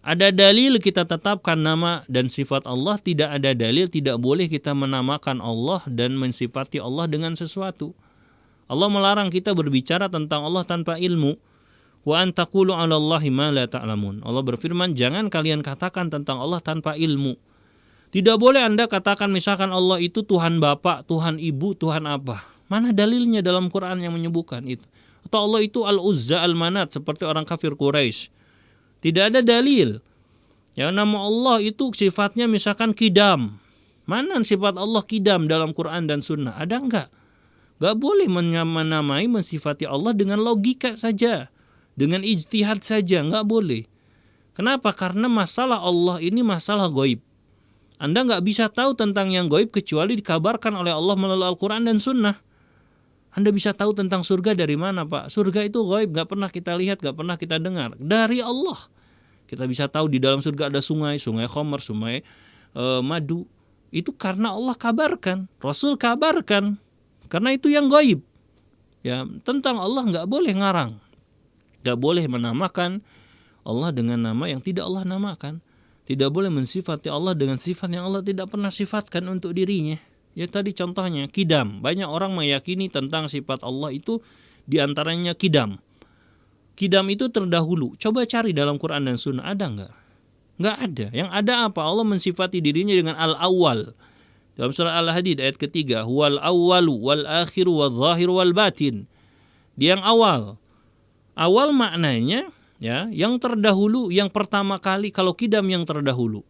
Ada dalil kita tetapkan nama dan sifat Allah, tidak ada dalil tidak boleh kita menamakan Allah dan mensifati Allah dengan sesuatu. Allah melarang kita berbicara tentang Allah tanpa ilmu. Wa an taqulu 'ala Allahi ma la ta'lamun. Allah berfirman, jangan kalian katakan tentang Allah tanpa ilmu. Tidak boleh Anda katakan misalkan Allah itu Tuhan Bapak, Tuhan Ibu, Tuhan apa. Mana dalilnya dalam Quran yang menyebutkan itu? Atau Allah itu Al-Uzza, Al-Manat seperti orang kafir Quraisy. Tidak ada dalil. Ya, nama Allah itu sifatnya misalkan Qidam. Mana sifat Allah Qidam dalam Quran dan Sunnah? Ada enggak? Enggak boleh menamai, mensifati Allah dengan logika saja, dengan ijtihad saja, enggak boleh. Kenapa? Karena masalah Allah ini masalah gaib. Anda enggak bisa tahu tentang yang gaib kecuali dikabarkan oleh Allah melalui Al-Quran dan Sunnah. Anda bisa tahu tentang surga dari mana, Pak? Surga itu gaib, gak pernah kita lihat, gak pernah kita dengar. Dari Allah. Kita bisa tahu di dalam surga ada sungai, sungai Khamar, sungai madu. Itu karena Allah kabarkan, Rasul kabarkan. Karena itu yang gaib. Ya, tentang Allah gak boleh ngarang. Gak boleh menamakan Allah dengan nama yang tidak Allah namakan. Tidak boleh mensifati Allah dengan sifat yang Allah tidak pernah sifatkan untuk dirinya. Ya tadi contohnya Qidam. Banyak orang meyakini tentang sifat Allah itu diantaranya Qidam. Qidam itu terdahulu. Coba cari dalam Quran dan Sunnah, ada enggak? Enggak ada. Yang ada apa? Allah mensifati dirinya dengan Al-Awwal. Dalam surah Al-Hadid ayat ketiga, Huwal awwalu wal akhiru wal zahiru wal batin. Dia yang awal. Awal maknanya ya, yang terdahulu, yang pertama kali. Kalau Qidam yang terdahulu.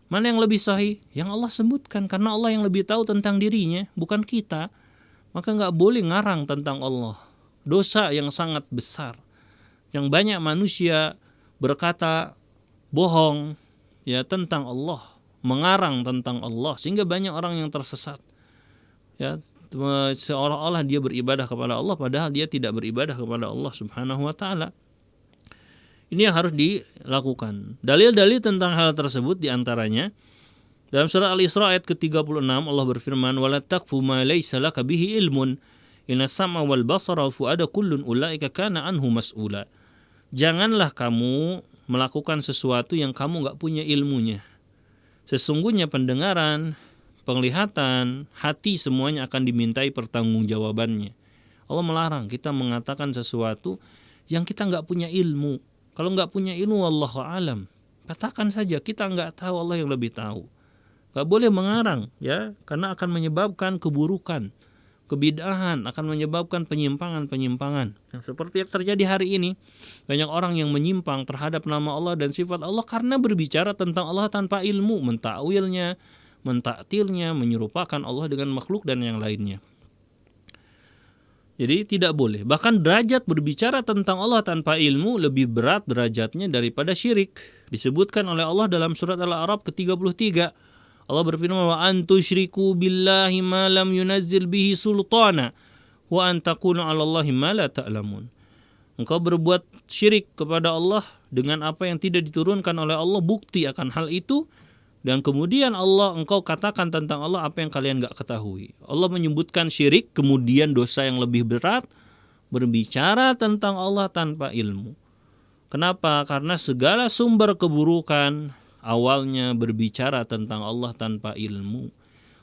Mana yang lebih sahih? Yang Allah sebutkan, karena Allah yang lebih tahu tentang dirinya, bukan kita. Maka nggak boleh ngarang tentang Allah. Dosa yang sangat besar. Yang banyak manusia berkata bohong ya tentang Allah, mengarang tentang Allah, sehingga banyak orang yang tersesat. Ya, seolah-olah dia beribadah kepada Allah, padahal dia tidak beribadah kepada Allah Subhanahu wa taala. Ini yang harus dilakukan. Dalil-dalil tentang hal tersebut diantaranya dalam surah Al-Isra ayat ke-36 Allah berfirman, "Wala taqfu ma laysa laka bihi ilmun, inna sam'a wal basara wal fu'ada kullun ulaika kana anhu mas'ula." Janganlah kamu melakukan sesuatu yang kamu enggak punya ilmunya. Sesungguhnya pendengaran, penglihatan, hati semuanya akan dimintai pertanggungjawabannya. Allah melarang kita mengatakan sesuatu yang kita enggak punya ilmu. Kalau nggak punya ilmu, wallahu alam, katakan saja kita nggak tahu, Allah yang lebih tahu. Nggak boleh mengarang, ya, karena akan menyebabkan keburukan, kebid'ahan, akan menyebabkan penyimpangan-penyimpangan. Yang seperti yang terjadi hari ini, banyak orang yang menyimpang terhadap nama Allah dan sifat Allah karena berbicara tentang Allah tanpa ilmu, mentakwilnya, mentaktilnya, menyerupakan Allah dengan makhluk dan yang lainnya. Jadi tidak boleh. Bahkan derajat berbicara tentang Allah tanpa ilmu lebih berat derajatnya daripada syirik. Disebutkan oleh Allah dalam surat Al-A'raf ke-33. Allah berfirman, wa antusyriku billahi ma lam yunazzil bihi sultana wa an taqulu 'ala Allahi ma la ta'lamun. Engkau berbuat syirik kepada Allah dengan apa yang tidak diturunkan oleh Allah, bukti akan hal itu. Dan kemudian engkau katakan tentang Allah apa yang kalian gak ketahui. Allah menyebutkan syirik, kemudian dosa yang lebih berat, berbicara tentang Allah tanpa ilmu. Kenapa? Karena segala sumber keburukan awalnya berbicara tentang Allah tanpa ilmu.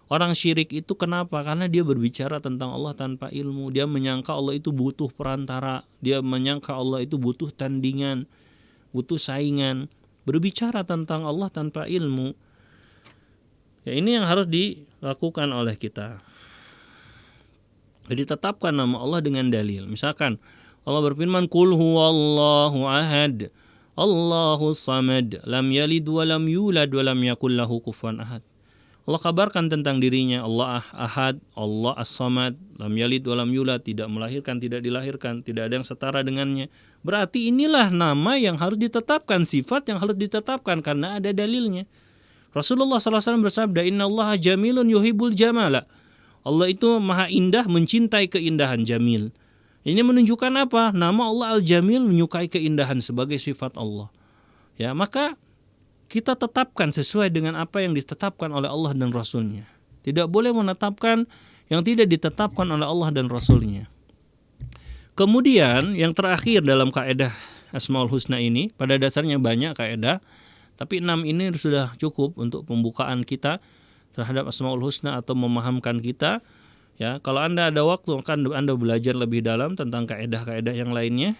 Orang syirik itu kenapa? Karena dia berbicara tentang Allah tanpa ilmu. Dia menyangka Allah itu butuh perantara. Dia menyangka Allah itu butuh tandingan, butuh saingan. Berbicara tentang Allah tanpa ilmu. Ya, ini yang harus dilakukan oleh kita. Jadi tetapkan nama Allah dengan dalil. Misalkan Allah berfirman, Qul huwallahu ahad, Allahus samad, lam yalid wa lam yulad wa lam yakul lahu kufuwan ahad. Allah kabarkan tentang dirinya, Allah ahad, Allah as-samad, lam yalid wa lam yulad, tidak melahirkan, tidak dilahirkan, tidak ada yang setara dengannya. Berarti inilah nama yang harus ditetapkan, sifat yang harus ditetapkan karena ada dalilnya. Rasulullah SAW bersabda, Inna Allah jamilun yuhibbul jamala. Allah itu maha indah, mencintai keindahan, jamil. Ini menunjukkan apa? Nama Allah Al-Jamil, menyukai keindahan sebagai sifat Allah. Ya, maka kita tetapkan sesuai dengan apa yang ditetapkan oleh Allah dan Rasulnya. Tidak boleh menetapkan yang tidak ditetapkan oleh Allah dan Rasulnya. Kemudian yang terakhir dalam kaidah Asmaul Husna ini, pada dasarnya banyak kaidah, tapi 6 ini sudah cukup untuk pembukaan kita terhadap Asmaul Husna atau memahamkan kita. Ya, kalau Anda ada waktu akan Anda belajar lebih dalam tentang kaidah-kaidah yang lainnya.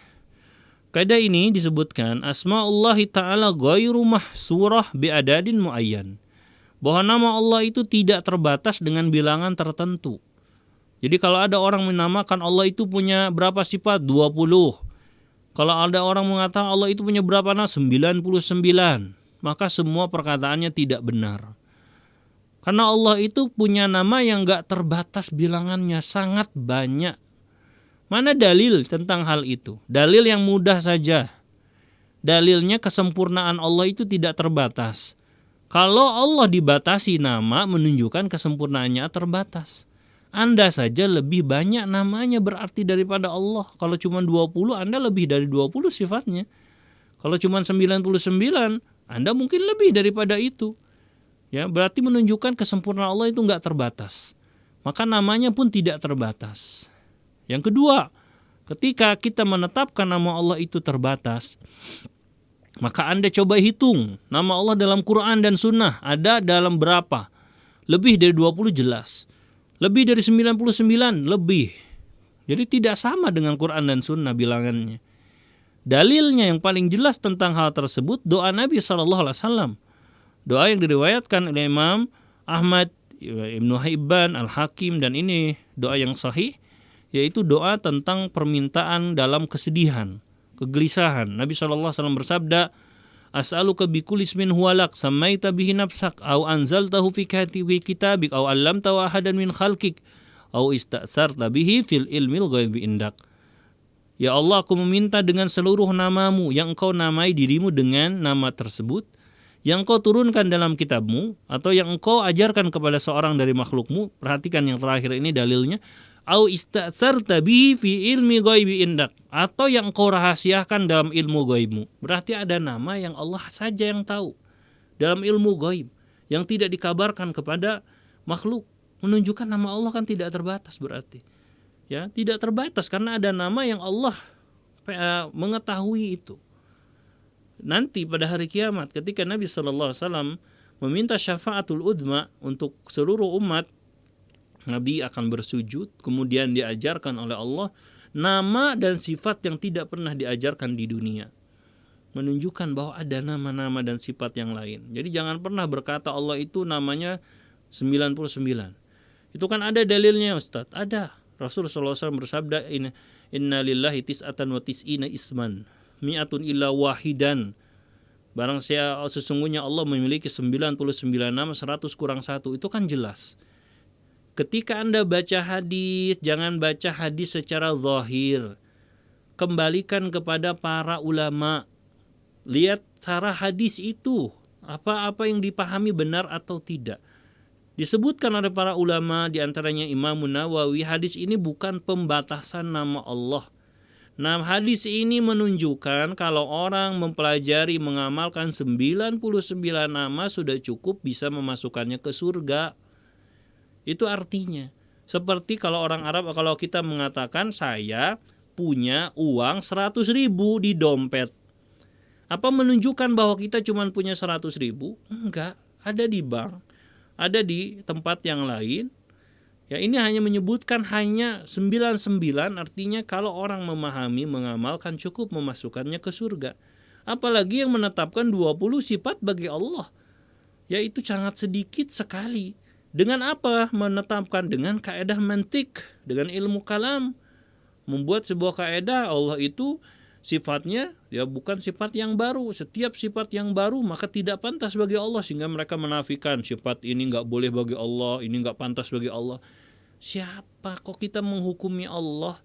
Kaidah ini disebutkan Asma'ullahi ta'ala ghairu mahsurah bi'adadin muayyan. Bahwa nama Allah itu tidak terbatas dengan bilangan tertentu. Jadi kalau ada orang menamakan Allah itu punya berapa sifat? 20. Kalau ada orang mengatakan Allah itu punya berapa nama? 99. Maka semua perkataannya tidak benar. Karena Allah itu punya nama yang gak terbatas bilangannya, sangat banyak. Mana dalil tentang hal itu? Dalil yang mudah saja. Dalilnya kesempurnaan Allah itu tidak terbatas. Kalau Allah dibatasi nama, menunjukkan kesempurnaannya terbatas. Anda saja lebih banyak namanya berarti daripada Allah. Kalau cuma 20, Anda lebih dari 20 sifatnya. Kalau cuma 99, Anda mungkin lebih daripada itu. Ya, berarti menunjukkan kesempurnaan Allah itu enggak terbatas. Maka namanya pun tidak terbatas. Yang kedua, ketika kita menetapkan nama Allah itu terbatas, maka Anda coba hitung nama Allah dalam Quran dan Sunnah ada dalam berapa? Lebih dari 20 jelas. Lebih dari 99 lebih. Jadi tidak sama dengan Quran dan Sunnah bilangannya. Dalilnya yang paling jelas tentang hal tersebut doa Nabi SAW. Doa yang diriwayatkan oleh Imam Ahmad, Ibnu Hibban, Al-Hakim, dan ini doa yang sahih, yaitu doa tentang permintaan dalam kesedihan, kegelisahan. Nabi SAW bersabda, As'aluka bikulli ismin huwalak sammaita bihi nafsak au anzaltahu fi kitabik au 'allamtahu ahadan min khalqik au ista'sarta bihi fil ilmil ghaibi indak. Ya Allah, aku meminta dengan seluruh namamu yang engkau namai dirimu dengan nama tersebut, yang engkau turunkan dalam kitabmu, atau yang engkau ajarkan kepada seorang dari makhlukmu. Perhatikan yang terakhir ini dalilnya, au ista'sarta bihi fi ilmi ghaibi indak, atau yang engkau rahasiakan dalam ilmu ghaibmu. Berarti ada nama yang Allah saja yang tahu dalam ilmu ghaib, yang tidak dikabarkan kepada makhluk. Menunjukkan nama Allah kan tidak terbatas berarti. Ya, tidak terbatas karena ada nama yang Allah mengetahui itu. Nanti pada hari kiamat ketika Nabi SAW meminta syafaatul udma untuk seluruh umat, Nabi akan bersujud, kemudian diajarkan oleh Allah nama dan sifat yang tidak pernah diajarkan di dunia. Menunjukkan bahwa ada nama-nama dan sifat yang lain. Jadi jangan pernah berkata Allah itu namanya 99. Itu kan ada dalilnya, Ustaz. Ada. Rasulullah SAW bersabda, Inna lillahi tis'atan wa tis'ina isman mi'atun illa wahidan. Barang sesungguhnya Allah memiliki 99 nama, 100 kurang 1. Itu kan jelas. Ketika Anda baca hadis, jangan baca hadis secara zahir. Kembalikan kepada para ulama. Lihat cara hadis itu, apa-apa yang dipahami benar atau tidak. Disebutkan oleh para ulama, diantaranya Imam Nawawi, hadis ini bukan pembatasan nama Allah. Nah, hadis ini menunjukkan kalau orang mempelajari, mengamalkan 99 nama sudah cukup bisa memasukkannya ke surga. Itu artinya. Seperti kalau orang Arab, kalau kita mengatakan saya punya uang 100.000 di dompet. Apa menunjukkan bahwa kita cuma punya 100.000? Enggak, ada di bank, ada di tempat yang lain. Ya, ini hanya menyebutkan hanya 99, artinya kalau orang memahami, mengamalkan cukup memasukkannya ke surga. Apalagi yang menetapkan 20 sifat bagi Allah. Ya, itu sangat sedikit sekali. Dengan apa menetapkan? Dengan kaidah mantik, dengan ilmu kalam. Membuat sebuah kaidah Allah itu sifatnya ya bukan sifat yang baru. Setiap sifat yang baru maka tidak pantas bagi Allah, sehingga mereka menafikan sifat ini nggak boleh bagi Allah, ini nggak pantas bagi Allah. Siapa kok kita menghukumi Allah?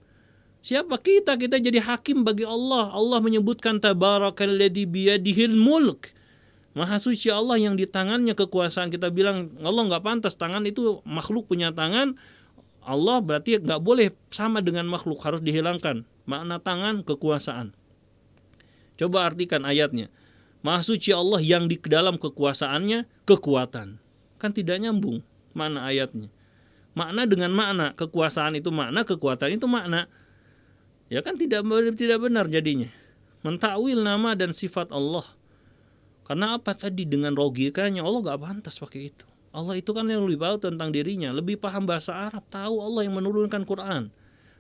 Siapa kita jadi hakim bagi Allah? Allah menyebutkan tabarakalladzi biyadihil mulk. Maha suci Allah yang di tangannya kekuasaan. Kita bilang Allah nggak pantas, tangan itu makhluk punya tangan. Allah berarti nggak boleh sama dengan makhluk, harus dihilangkan makna tangan, kekuasaan. Coba artikan ayatnya. Maha suci Allah yang di dalam kekuasaannya kekuatan. Kan tidak nyambung makna ayatnya. Makna dengan makna, kekuasaan itu makna, kekuatan itu makna. Ya kan tidak benar jadinya. Mentakwil nama dan sifat Allah. Karena apa tadi, dengan logikanya Allah nggak pantas pakai itu. Allah itu kan yang lebih tahu tentang dirinya, lebih paham bahasa Arab, tahu Allah yang menurunkan Quran.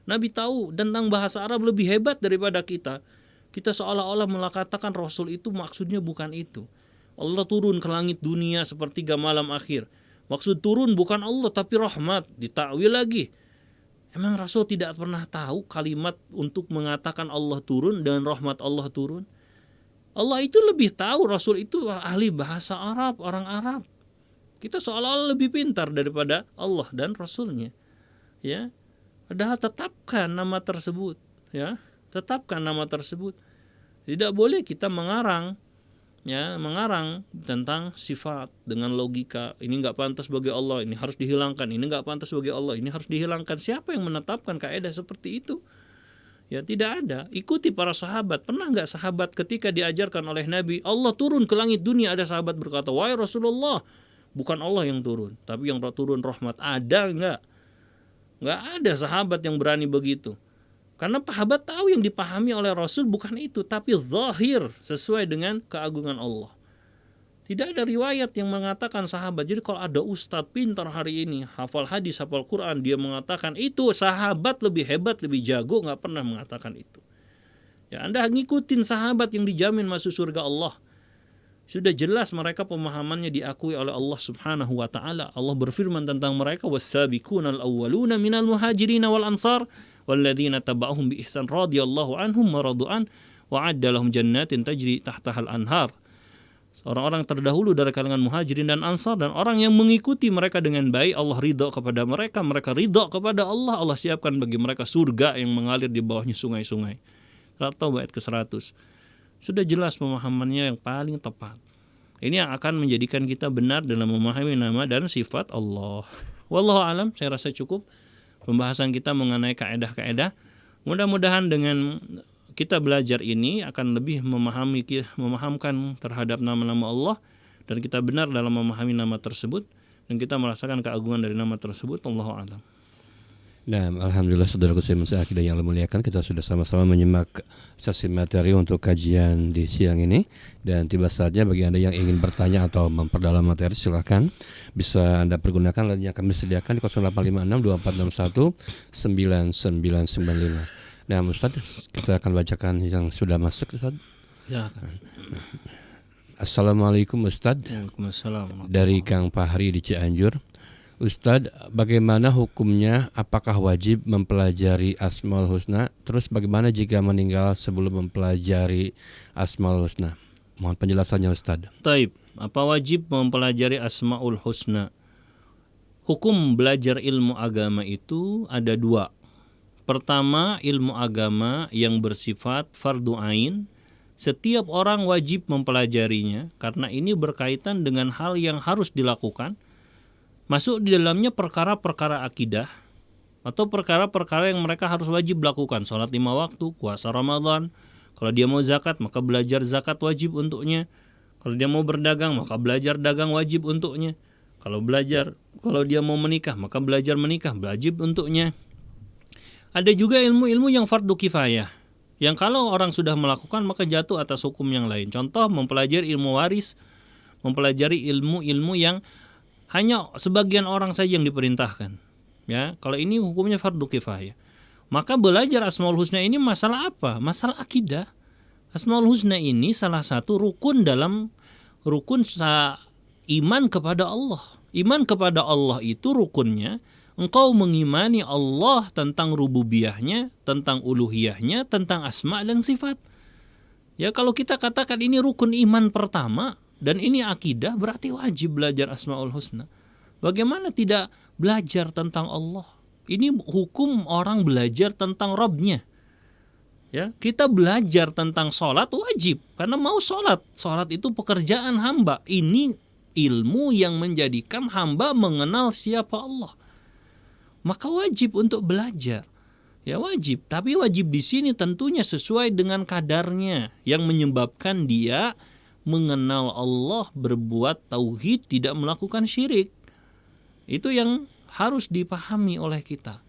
Nabi tahu tentang bahasa Arab lebih hebat daripada kita. Kita seolah-olah mengatakan Rasul itu maksudnya bukan itu. Allah turun ke langit dunia sepertiga malam akhir. Maksud turun bukan Allah tapi rahmat, ditakwil lagi. Emang Rasul tidak pernah tahu kalimat untuk mengatakan Allah turun dan rahmat Allah turun? Allah itu lebih tahu, Rasul itu ahli bahasa Arab, orang Arab. Kita seolah-olah lebih pintar daripada Allah dan Rasulnya. Ya, padahal tetapkan nama tersebut. Ya, tetapkan nama tersebut. Tidak boleh kita mengarang tentang sifat dengan logika. Ini nggak pantas bagi Allah, ini harus dihilangkan. Ini nggak pantas bagi Allah, ini harus dihilangkan. Siapa yang menetapkan kaidah seperti itu? Ya tidak ada. Ikuti para sahabat. Pernah nggak sahabat ketika diajarkan oleh Nabi Allah turun ke langit dunia, ada sahabat berkata, wahai Rasulullah, bukan Allah yang turun, tapi yang turun rahmat. Ada nggak? Nggak ada sahabat yang berani begitu. Karena sahabat tahu yang dipahami oleh Rasul bukan itu, tapi zahir sesuai dengan keagungan Allah. Tidak ada riwayat yang mengatakan sahabat. Jadi kalau ada ustadz pintar hari ini, hafal hadis, hafal Quran, dia mengatakan itu sahabat lebih hebat, lebih jago, nggak pernah mengatakan itu. Ya, Anda ngikutin sahabat yang dijamin masuk surga Allah. Sudah jelas mereka pemahamannya diakui oleh Allah Subhanahu wa taala. Allah berfirman tentang mereka, was-sabiqunal awwaluna minal muhajirin wal ansar walladzina taba'uhum bi ihsan radhiyallahu anhum wa radu'an wa 'adda lahum jannatin tajri tahtahal anhar. Orang-orang terdahulu dari kalangan muhajirin dan ansar dan orang yang mengikuti mereka dengan baik, Allah ridha kepada mereka, mereka ridha kepada Allah, Allah siapkan bagi mereka surga yang mengalir di bawahnya sungai-sungai. Surat Taubah ayat ke-100. Sudah jelas pemahamannya yang paling tepat. Ini yang akan menjadikan kita benar dalam memahami nama dan sifat Allah. Wallahu alam, saya rasa cukup pembahasan kita mengenai kaedah-kaedah. Mudah-mudahan dengan kita belajar ini akan lebih memahamkan terhadap nama-nama Allah, dan kita benar dalam memahami nama tersebut, dan kita merasakan keagungan dari nama tersebut. Allahu a'lam. Nah, alhamdulillah saudaraku saya akidah yang Allah muliakan, kita sudah sama-sama menyimak sesi materi untuk kajian di siang ini, dan tiba saatnya bagi Anda yang ingin bertanya atau memperdalam materi, silakan bisa Anda pergunakan line yang kami sediakan di 0856 2461 9995. Nah, Ustaz, kita akan bacakan yang sudah masuk, Ustaz. Ya. Assalamualaikum, Ustaz. Waalaikumsalam. Dari Kang Fahri di Cianjur. Ustaz, bagaimana hukumnya? Apakah wajib mempelajari Asmaul Husna? Terus bagaimana jika meninggal sebelum mempelajari Asmaul Husna? Mohon penjelasannya, Ustaz. Taib, apa wajib mempelajari Asmaul Husna? Hukum belajar ilmu agama itu ada dua. Pertama, ilmu agama yang bersifat fardu ain, setiap orang wajib mempelajarinya karena ini berkaitan dengan hal yang harus dilakukan. Masuk di dalamnya perkara-perkara akidah atau perkara-perkara yang mereka harus wajib lakukan. Salat 5 waktu, puasa Ramadan. Kalau dia mau zakat, maka belajar zakat wajib untuknya. Kalau dia mau berdagang, maka belajar dagang wajib untuknya. Kalau dia mau menikah, maka belajar menikah wajib untuknya. Ada juga ilmu-ilmu yang fardu kifayah, yang kalau orang sudah melakukan maka jatuh atas hukum yang lain. Contoh, mempelajari ilmu waris, mempelajari ilmu-ilmu yang hanya sebagian orang saja yang diperintahkan. Ya, kalau ini hukumnya fardu kifayah. Maka belajar Asmaul Husna ini masalah apa? Masalah akidah. Asmaul Husna ini salah satu rukun dalam iman kepada Allah. Iman kepada Allah itu rukunnya Engkau mengimani Allah tentang rububiyahnya, tentang uluhiyahnya, tentang asma dan sifat. Ya, kalau kita katakan ini rukun iman pertama dan ini akidah, berarti wajib belajar Asmaul Husna. Bagaimana tidak belajar tentang Allah? Ini hukum orang belajar tentang Rabbnya. Ya, kita belajar tentang sholat wajib karena mau sholat. Sholat itu pekerjaan hamba. Ini ilmu yang menjadikan hamba mengenal siapa Allah. Maka wajib untuk belajar. Ya wajib, tapi wajib di sini tentunya sesuai dengan kadarnya yang menyebabkan dia mengenal Allah, berbuat tauhid, tidak melakukan syirik. Itu yang harus dipahami oleh kita.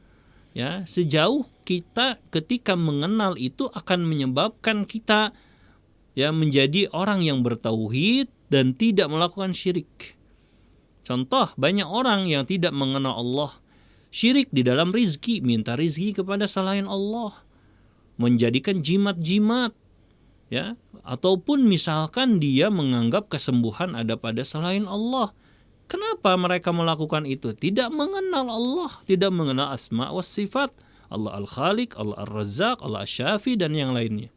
Ya, sejauh kita ketika mengenal itu akan menyebabkan kita ya menjadi orang yang bertauhid dan tidak melakukan syirik. Contoh, banyak orang yang tidak mengenal Allah, syirik di dalam rizki, minta rizki kepada selain Allah, menjadikan jimat-jimat, ya, ataupun misalkan dia menganggap kesembuhan ada pada selain Allah. Kenapa mereka melakukan itu? Tidak mengenal Allah, tidak mengenal asma wa sifat, Allah al-Khaliq, Allah ar-Razzaq, Allah asy-Syafi dan yang lainnya.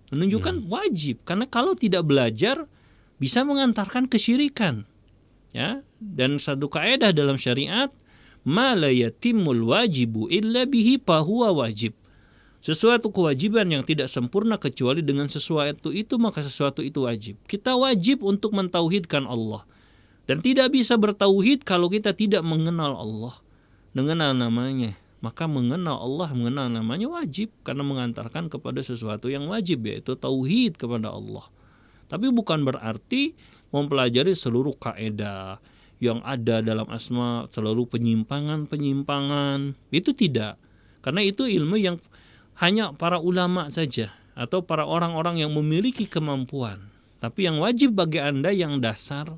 Menunjukkan wajib, karena kalau tidak belajar bisa mengantarkan kesyirikan. Ya, dan satu kaidah dalam syariat, ma la yatimul wajibu illa bihi fahuwa wajib. Sesuatu kewajiban yang tidak sempurna kecuali dengan sesuatu itu, maka sesuatu itu wajib. Kita wajib untuk mentauhidkan Allah. Dan tidak bisa bertauhid kalau kita tidak mengenal Allah, mengenal namanya. Maka mengenal Allah, mengenal namanya wajib, karena mengantarkan kepada sesuatu yang wajib, yaitu tauhid kepada Allah. Tapi bukan berarti mempelajari seluruh kaidah yang ada dalam asma, seluruh penyimpangan-penyimpangan, itu tidak. Karena itu ilmu yang hanya para ulama saja atau para orang-orang yang memiliki kemampuan. Tapi yang wajib bagi Anda yang dasar,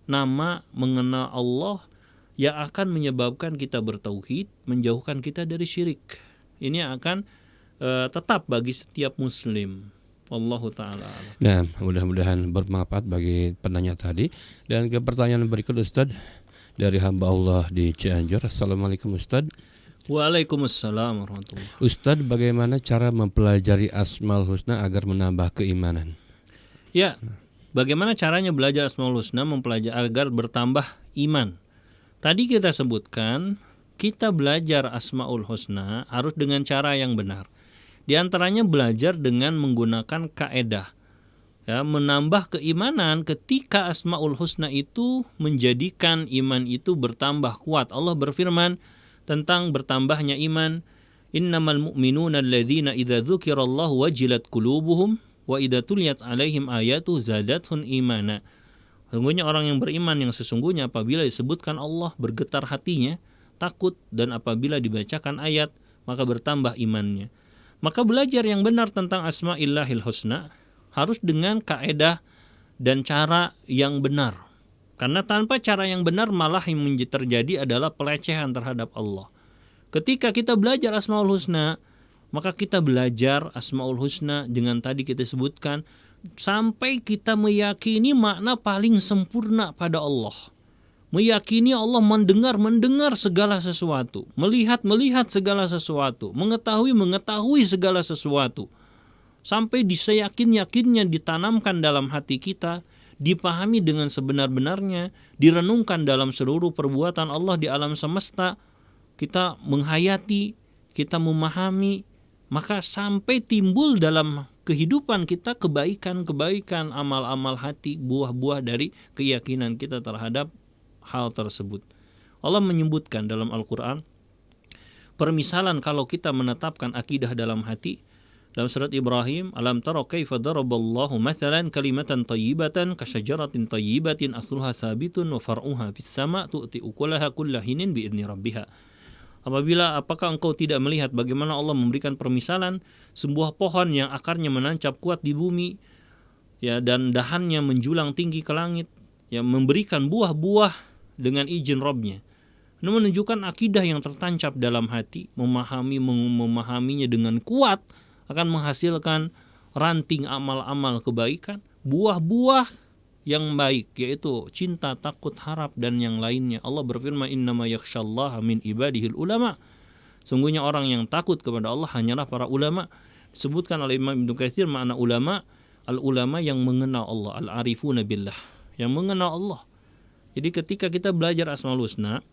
nama mengenal Allah yang akan menyebabkan kita bertauhid, menjauhkan kita dari syirik. Ini akan tetap bagi setiap muslim. Wallahu ta'ala. Nah, mudah-mudahan bermanfaat bagi penanya tadi. Dan ke pertanyaan berikut Ustadz dari hamba Allah di Cianjur. Assalamualaikum Ustadz. Waalaikumsalam warahmatullahi. Ustadz, bagaimana cara mempelajari Asmaul Husna agar menambah keimanan? Ya, bagaimana caranya belajar Asmaul Husna mempelajari agar bertambah iman? Tadi kita sebutkan, kita belajar Asmaul Husna harus dengan cara yang benar. Di antaranya belajar dengan menggunakan kaedah. Ya, menambah keimanan ketika Asmaul Husna itu menjadikan iman itu bertambah kuat. Allah berfirman tentang bertambahnya iman, innamal mu'minuna alladzina idza dzukirallahu wajilat qulubuhum wa idza tuliyat 'alaihim ayatu zadathum imana. Sesungguhnya orang yang beriman yang sesungguhnya apabila disebutkan Allah bergetar hatinya, takut, dan apabila dibacakan ayat maka bertambah imannya. Maka belajar yang benar tentang Asma'illahil Husna harus dengan kaedah dan cara yang benar. Karena tanpa cara yang benar malah yang terjadi adalah pelecehan terhadap Allah. Ketika kita belajar Asmaul Husna, maka kita belajar Asmaul Husna dengan tadi kita sebutkan sampai kita meyakini makna paling sempurna pada Allah. Meyakini Allah mendengar segala sesuatu, melihat segala sesuatu, mengetahui segala sesuatu. Sampai diseyakin-yakinnya ditanamkan dalam hati kita, dipahami dengan sebenar-benarnya, direnungkan dalam seluruh perbuatan Allah di alam semesta, kita menghayati, kita memahami, maka sampai timbul dalam kehidupan kita kebaikan-kebaikan, amal-amal hati, buah-buah dari keyakinan kita terhadap hal tersebut. Allah menyebutkan dalam Al-Quran permisalan kalau kita menetapkan akidah dalam hati. Dalam surat Ibrahim, alam tara kaifa daraballahu mathalan kalimatan thayyibatan kasyajaratin thayyibatin asluha sabitun wa far'uha fis sama' tu'ti ukulaha kullahinin bi'idni rabbiha. Apakah engkau tidak melihat bagaimana Allah memberikan permisalan sebuah pohon yang akarnya menancap kuat di bumi, ya, dan dahannya menjulang tinggi ke langit, yang memberikan buah-buah dengan izin Rabbnya. Ini menunjukkan akidah yang tertancap dalam hati, memahaminya dengan kuat akan menghasilkan ranting amal-amal kebaikan, buah-buah yang baik, yaitu cinta, takut, harap dan yang lainnya. Allah berfirman, innama yakhsyallaha min ibadihil ulama. Sungguhnya orang yang takut kepada Allah hanyalah para ulama. Disebutkan oleh Imam Ibnu Katsir makna ulama, al-ulama yang mengenal Allah, al-arifuna billah, yang mengenal Allah. Jadi ketika kita belajar Asmaul Husna,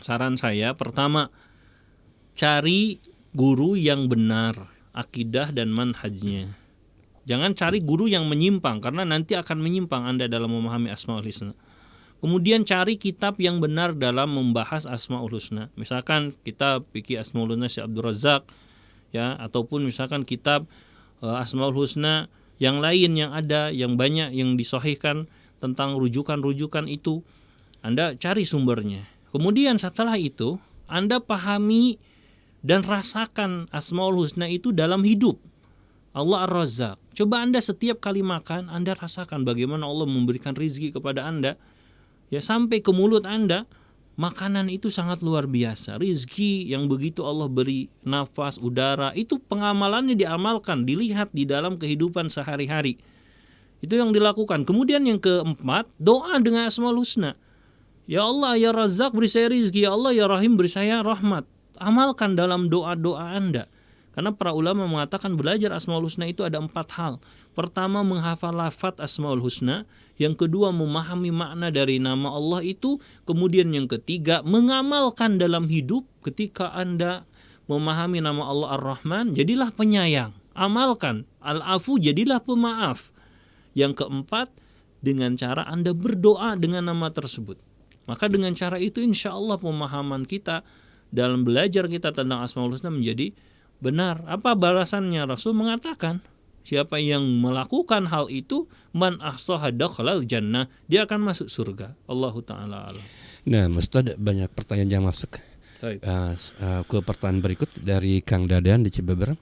saran saya pertama, cari guru yang benar akidah dan manhajnya. Jangan cari guru yang menyimpang, karena nanti akan menyimpang Anda dalam memahami Asmaul Husna. Kemudian cari kitab yang benar dalam membahas Asmaul Husna. Misalkan kitab Fikih Asmaul Husna Syekh Abdul Razak, ya, ataupun misalkan kitab Asmaul Husna yang lain yang ada, yang banyak yang disahihkan tentang rujukan-rujukan itu. Anda cari sumbernya. Kemudian setelah itu Anda pahami dan rasakan Asmaul Husna itu dalam hidup. Allah Ar-Razzaq. Coba Anda setiap kali makan, Anda rasakan bagaimana Allah memberikan rizki kepada Anda. Ya, sampai ke mulut Anda, makanan itu sangat luar biasa. Rizki yang begitu Allah beri, nafas, udara, itu pengamalannya diamalkan, dilihat di dalam kehidupan sehari-hari. Itu yang dilakukan. Kemudian yang keempat, doa dengan Asmaul Husna. Ya Allah, ya Razzaq, beri saya rizki. Ya Allah, ya Rahim, beri saya rahmat. Amalkan dalam doa-doa Anda. Karena para ulama mengatakan belajar Asmaul Husna itu ada 4 hal. Pertama, menghafal lafaz Asmaul Husna. Yang kedua, memahami makna dari nama Allah itu. Kemudian yang ketiga, mengamalkan dalam hidup. Ketika Anda memahami nama Allah Ar-Rahman, jadilah penyayang. Amalkan. Al-Afu, jadilah pemaaf. Yang keempat, dengan cara Anda berdoa dengan nama tersebut. Maka dengan cara itu insya Allah pemahaman kita dalam belajar kita tentang Asmaul Husna menjadi benar. Apa balasannya? Rasul mengatakan, siapa yang melakukan hal itu, man ahsaha dakhalal jannah, dia akan masuk surga. Allahu ta'ala alam. Nah, Ustaz, banyak pertanyaan yang masuk. Ke pertanyaan berikut dari Kang Dadan di Cibeber.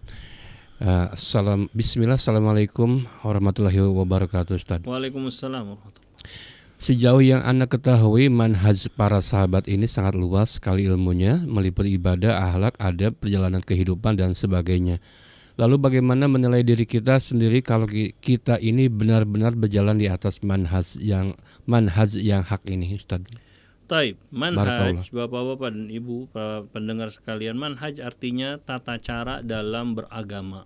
Bismillah, assalamualaikum warahmatullahi wabarakatuh, Ustaz. Waalaikumsalam warahmatullahi. Sejauh yang Anda ketahui, manhaj para sahabat ini sangat luas sekali ilmunya, meliputi ibadah, akhlak, adab, perjalanan kehidupan, dan sebagainya. Lalu bagaimana menilai diri kita sendiri kalau kita ini benar-benar berjalan di atas manhaj yang hak ini, Ustaz? Taib, manhaj, bapak-bapak dan ibu, para pendengar sekalian, manhaj artinya tata cara dalam beragama.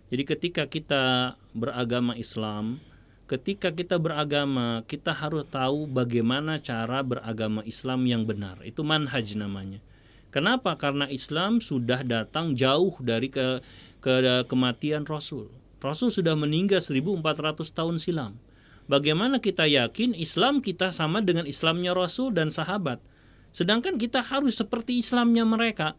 Jadi ketika kita beragama Islam, ketika kita beragama, kita harus tahu bagaimana cara beragama Islam yang benar. Itu manhaj namanya. Kenapa? Karena Islam sudah datang jauh dari kematian Rasul. Rasul sudah meninggal 1400 tahun silam. Bagaimana kita yakin Islam kita sama dengan Islamnya Rasul dan sahabat? Sedangkan kita harus seperti Islamnya mereka.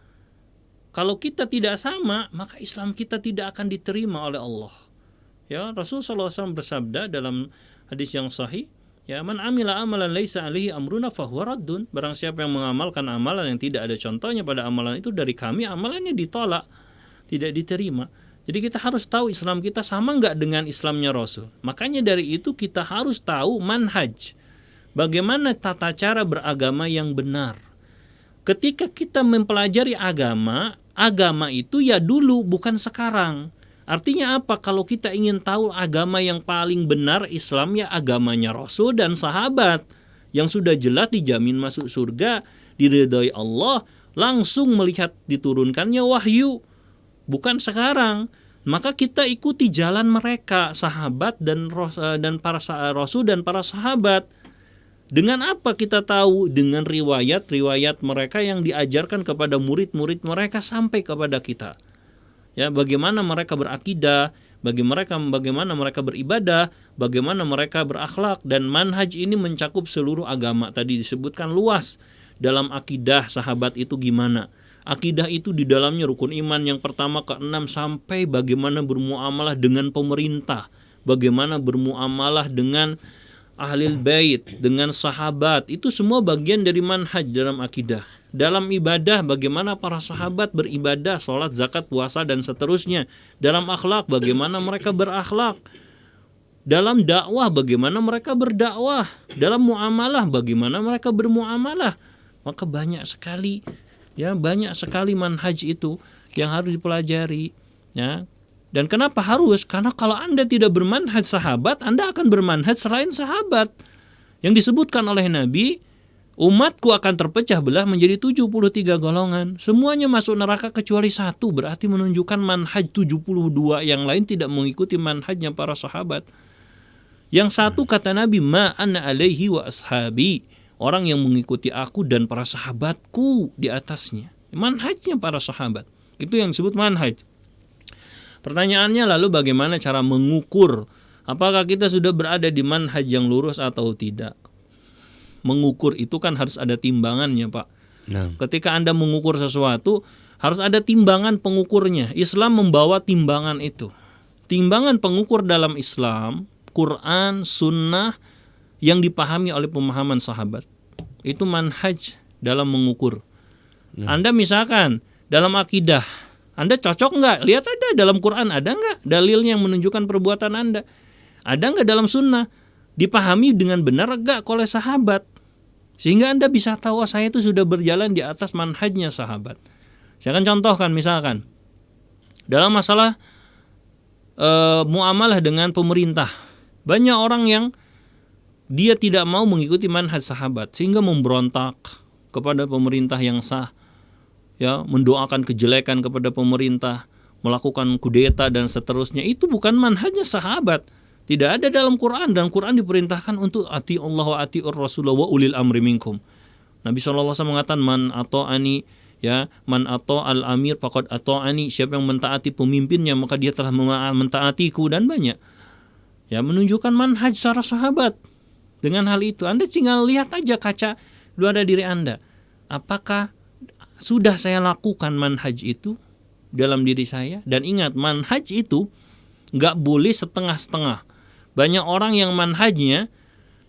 Kalau kita tidak sama, maka Islam kita tidak akan diterima oleh Allah. Ya, Rasul SAW bersabda dalam hadis yang sahih, ya, man amila amalan laisa alaihi amruna fahuwa raddun. Barang siapa yang mengamalkan amalan yang tidak ada contohnya pada amalan itu dari kami, amalannya ditolak, tidak diterima. Jadi kita harus tahu Islam kita sama enggak dengan Islamnya Rasul. Makanya dari itu kita harus tahu manhaj. Bagaimana tata cara beragama yang benar. Ketika kita mempelajari agama itu ya dulu, bukan sekarang. Artinya apa? Kalau kita ingin tahu agama yang paling benar, Islam ya agamanya Rasul dan sahabat. Yang sudah jelas dijamin masuk surga, diridhai Allah, langsung melihat diturunkannya wahyu. Bukan sekarang. Maka kita ikuti jalan mereka, sahabat dan para Rasul dan para sahabat. Dengan apa kita tahu? Dengan riwayat-riwayat mereka yang diajarkan kepada murid-murid mereka sampai kepada kita. Ya, bagaimana mereka berakidah, bagaimana mereka beribadah, bagaimana mereka berakhlak, dan manhaj ini mencakup seluruh agama. Tadi disebutkan luas. Dalam akidah sahabat itu gimana? Akidah itu di dalamnya rukun iman yang pertama ke 6 sampai bagaimana bermuamalah dengan pemerintah, bagaimana bermuamalah dengan ahlul bait, dengan sahabat. Itu semua bagian dari manhaj dalam akidah. Dalam ibadah, bagaimana para sahabat beribadah, sholat, zakat, puasa, dan seterusnya. Dalam akhlak, bagaimana mereka berakhlak. Dalam dakwah, bagaimana mereka berdakwah. Dalam muamalah, bagaimana mereka bermuamalah. Maka banyak sekali manhaj itu yang harus dipelajari. Ya, Dan kenapa harus? Karena kalau Anda tidak bermanhaj sahabat, Anda akan bermanhaj selain sahabat. Yang disebutkan oleh Nabi, umatku akan terpecah belah menjadi 73 golongan. Semuanya masuk neraka kecuali satu. Berarti menunjukkan manhaj 72 yang lain tidak mengikuti manhajnya para sahabat. Yang satu kata Nabi, ma ana alaihi wa ashabi. Orang yang mengikuti aku dan para sahabatku di atasnya. Manhajnya para sahabat. Itu yang disebut manhaj. Pertanyaannya lalu bagaimana cara mengukur apakah kita sudah berada di manhaj yang lurus atau tidak? Mengukur itu kan harus ada timbangannya, Pak. Nah. Ketika Anda mengukur sesuatu, harus ada timbangan pengukurnya. Islam membawa timbangan itu. Timbangan pengukur dalam Islam, Quran, Sunnah yang dipahami oleh pemahaman sahabat. Itu manhaj dalam mengukur. Anda misalkan dalam akidah, Anda cocok nggak? Lihat aja dalam Quran ada nggak dalil yang menunjukkan perbuatan Anda? Ada nggak dalam Sunnah? Dipahami dengan benar nggak oleh sahabat? Sehingga Anda bisa tahu saya itu sudah berjalan di atas manhajnya sahabat. Saya akan contohkan misalkan dalam masalah muamalah dengan pemerintah, banyak orang yang dia tidak mau mengikuti manhaj sahabat sehingga memberontak kepada pemerintah yang sah. Ya, mendoakan kejelekan kepada pemerintah, melakukan kudeta dan seterusnya. Itu bukan manhajnya sahabat. Tidak ada dalam Quran, dan Quran diperintahkan untuk ati Allah wa atiur Rasulullah wa ulil amri minkum. Nabi SAW mengatakan man ata'ani, ya, man ata'al amir faqad ata'ani. Siapa yang mentaati pemimpinnya maka dia telah mentaatiku, dan banyak. Ya, menunjukkan manhaj para sahabat. Dengan hal itu Anda tinggal lihat aja kaca luar diri Anda. Apakah sudah saya lakukan manhaj itu dalam diri saya? Dan ingat, manhaj itu nggak boleh setengah-setengah. Banyak orang yang manhajnya,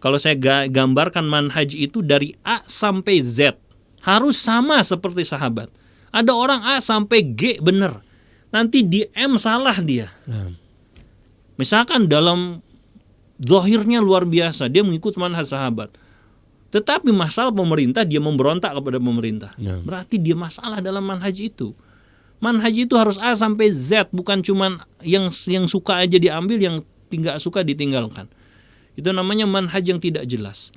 kalau saya gambarkan manhaj itu dari A sampai Z, harus sama seperti sahabat. Ada orang A sampai G benar, nanti di M salah dia. Misalkan dalam zahirnya luar biasa, dia mengikut manhaj sahabat. Tetapi masalah pemerintah, dia memberontak kepada pemerintah. Berarti dia masalah dalam manhaj itu. Manhaj itu harus A sampai Z, bukan cuma yang suka aja diambil, yang tidak suka ditinggalkan. Itu namanya manhaj yang tidak jelas.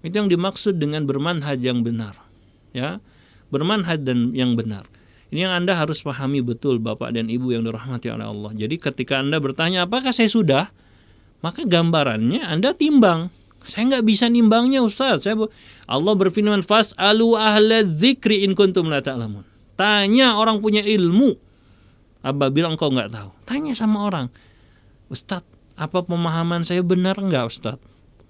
Itu yang dimaksud dengan bermanhaj yang benar. Ya, bermanhaj dan yang benar. Ini yang Anda harus pahami betul, Bapak dan Ibu yang dirahmati oleh Allah. Jadi ketika Anda bertanya apakah saya sudah, maka gambarannya Anda timbang. Saya nggak bisa nimbangnya, Ustaz. Allah berfirman, fas'alu ahla dzikri in kuntum la ta'lamun. Tanya orang punya ilmu apabila engkau nggak tahu. Tanya sama orang, Ustaz, apa pemahaman saya benar nggak, Ustaz?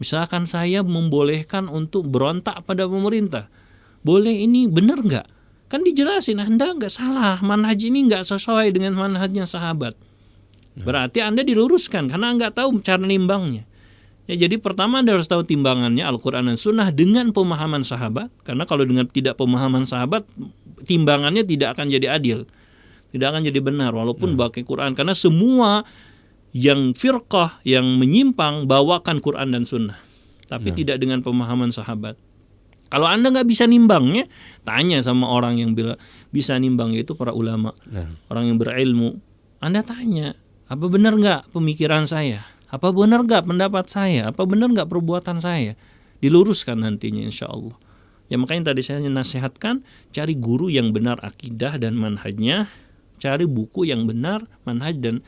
Misalkan saya membolehkan untuk berontak pada pemerintah, boleh ini benar nggak? Kan dijelasin, Anda nggak salah, manhaj ini nggak sesuai dengan manhajnya sahabat. Berarti Anda diluruskan karena nggak tahu cara nimbangnya. Ya, jadi pertama Anda harus tahu timbangannya Al-Quran dan Sunnah dengan pemahaman sahabat. Karena kalau dengan tidak pemahaman sahabat, timbangannya tidak akan jadi adil, tidak akan jadi benar walaupun pakai Quran. Karena semua yang firqah, yang menyimpang, bawakan Quran dan Sunnah, tapi tidak dengan pemahaman sahabat. Kalau Anda nggak bisa nimbangnya, tanya sama orang yang bisa nimbang, yaitu para ulama, orang yang berilmu. Anda tanya, apa benar nggak pemikiran saya? Apa benar nggak pendapat saya? Apa benar nggak perbuatan saya? Diluruskan nantinya insya Allah. Ya makanya tadi saya nasihatkan, cari guru yang benar akidah dan manhajnya, cari buku yang benar manhaj dan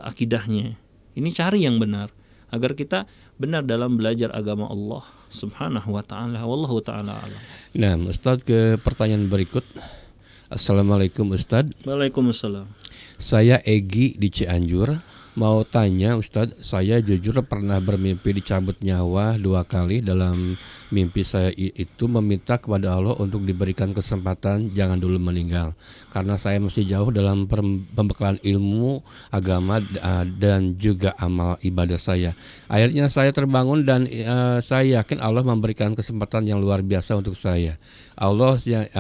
akidahnya. Ini cari yang benar agar kita benar dalam belajar agama Allah Subhanahu wa taala. Wallahu taala alam. Nah, Ustaz, ke pertanyaan berikut. Assalamualaikum Ustaz. Waalaikumsalam. Saya Egi di Cianjur. Mau tanya Ustadz, saya jujur pernah bermimpi dicabut nyawa 2 kali. Dalam mimpi saya itu meminta kepada Allah untuk diberikan kesempatan jangan dulu meninggal, karena saya masih jauh dalam pembekalan ilmu agama dan juga amal ibadah saya. Akhirnya saya terbangun dan saya yakin Allah memberikan kesempatan yang luar biasa untuk saya. Allah yang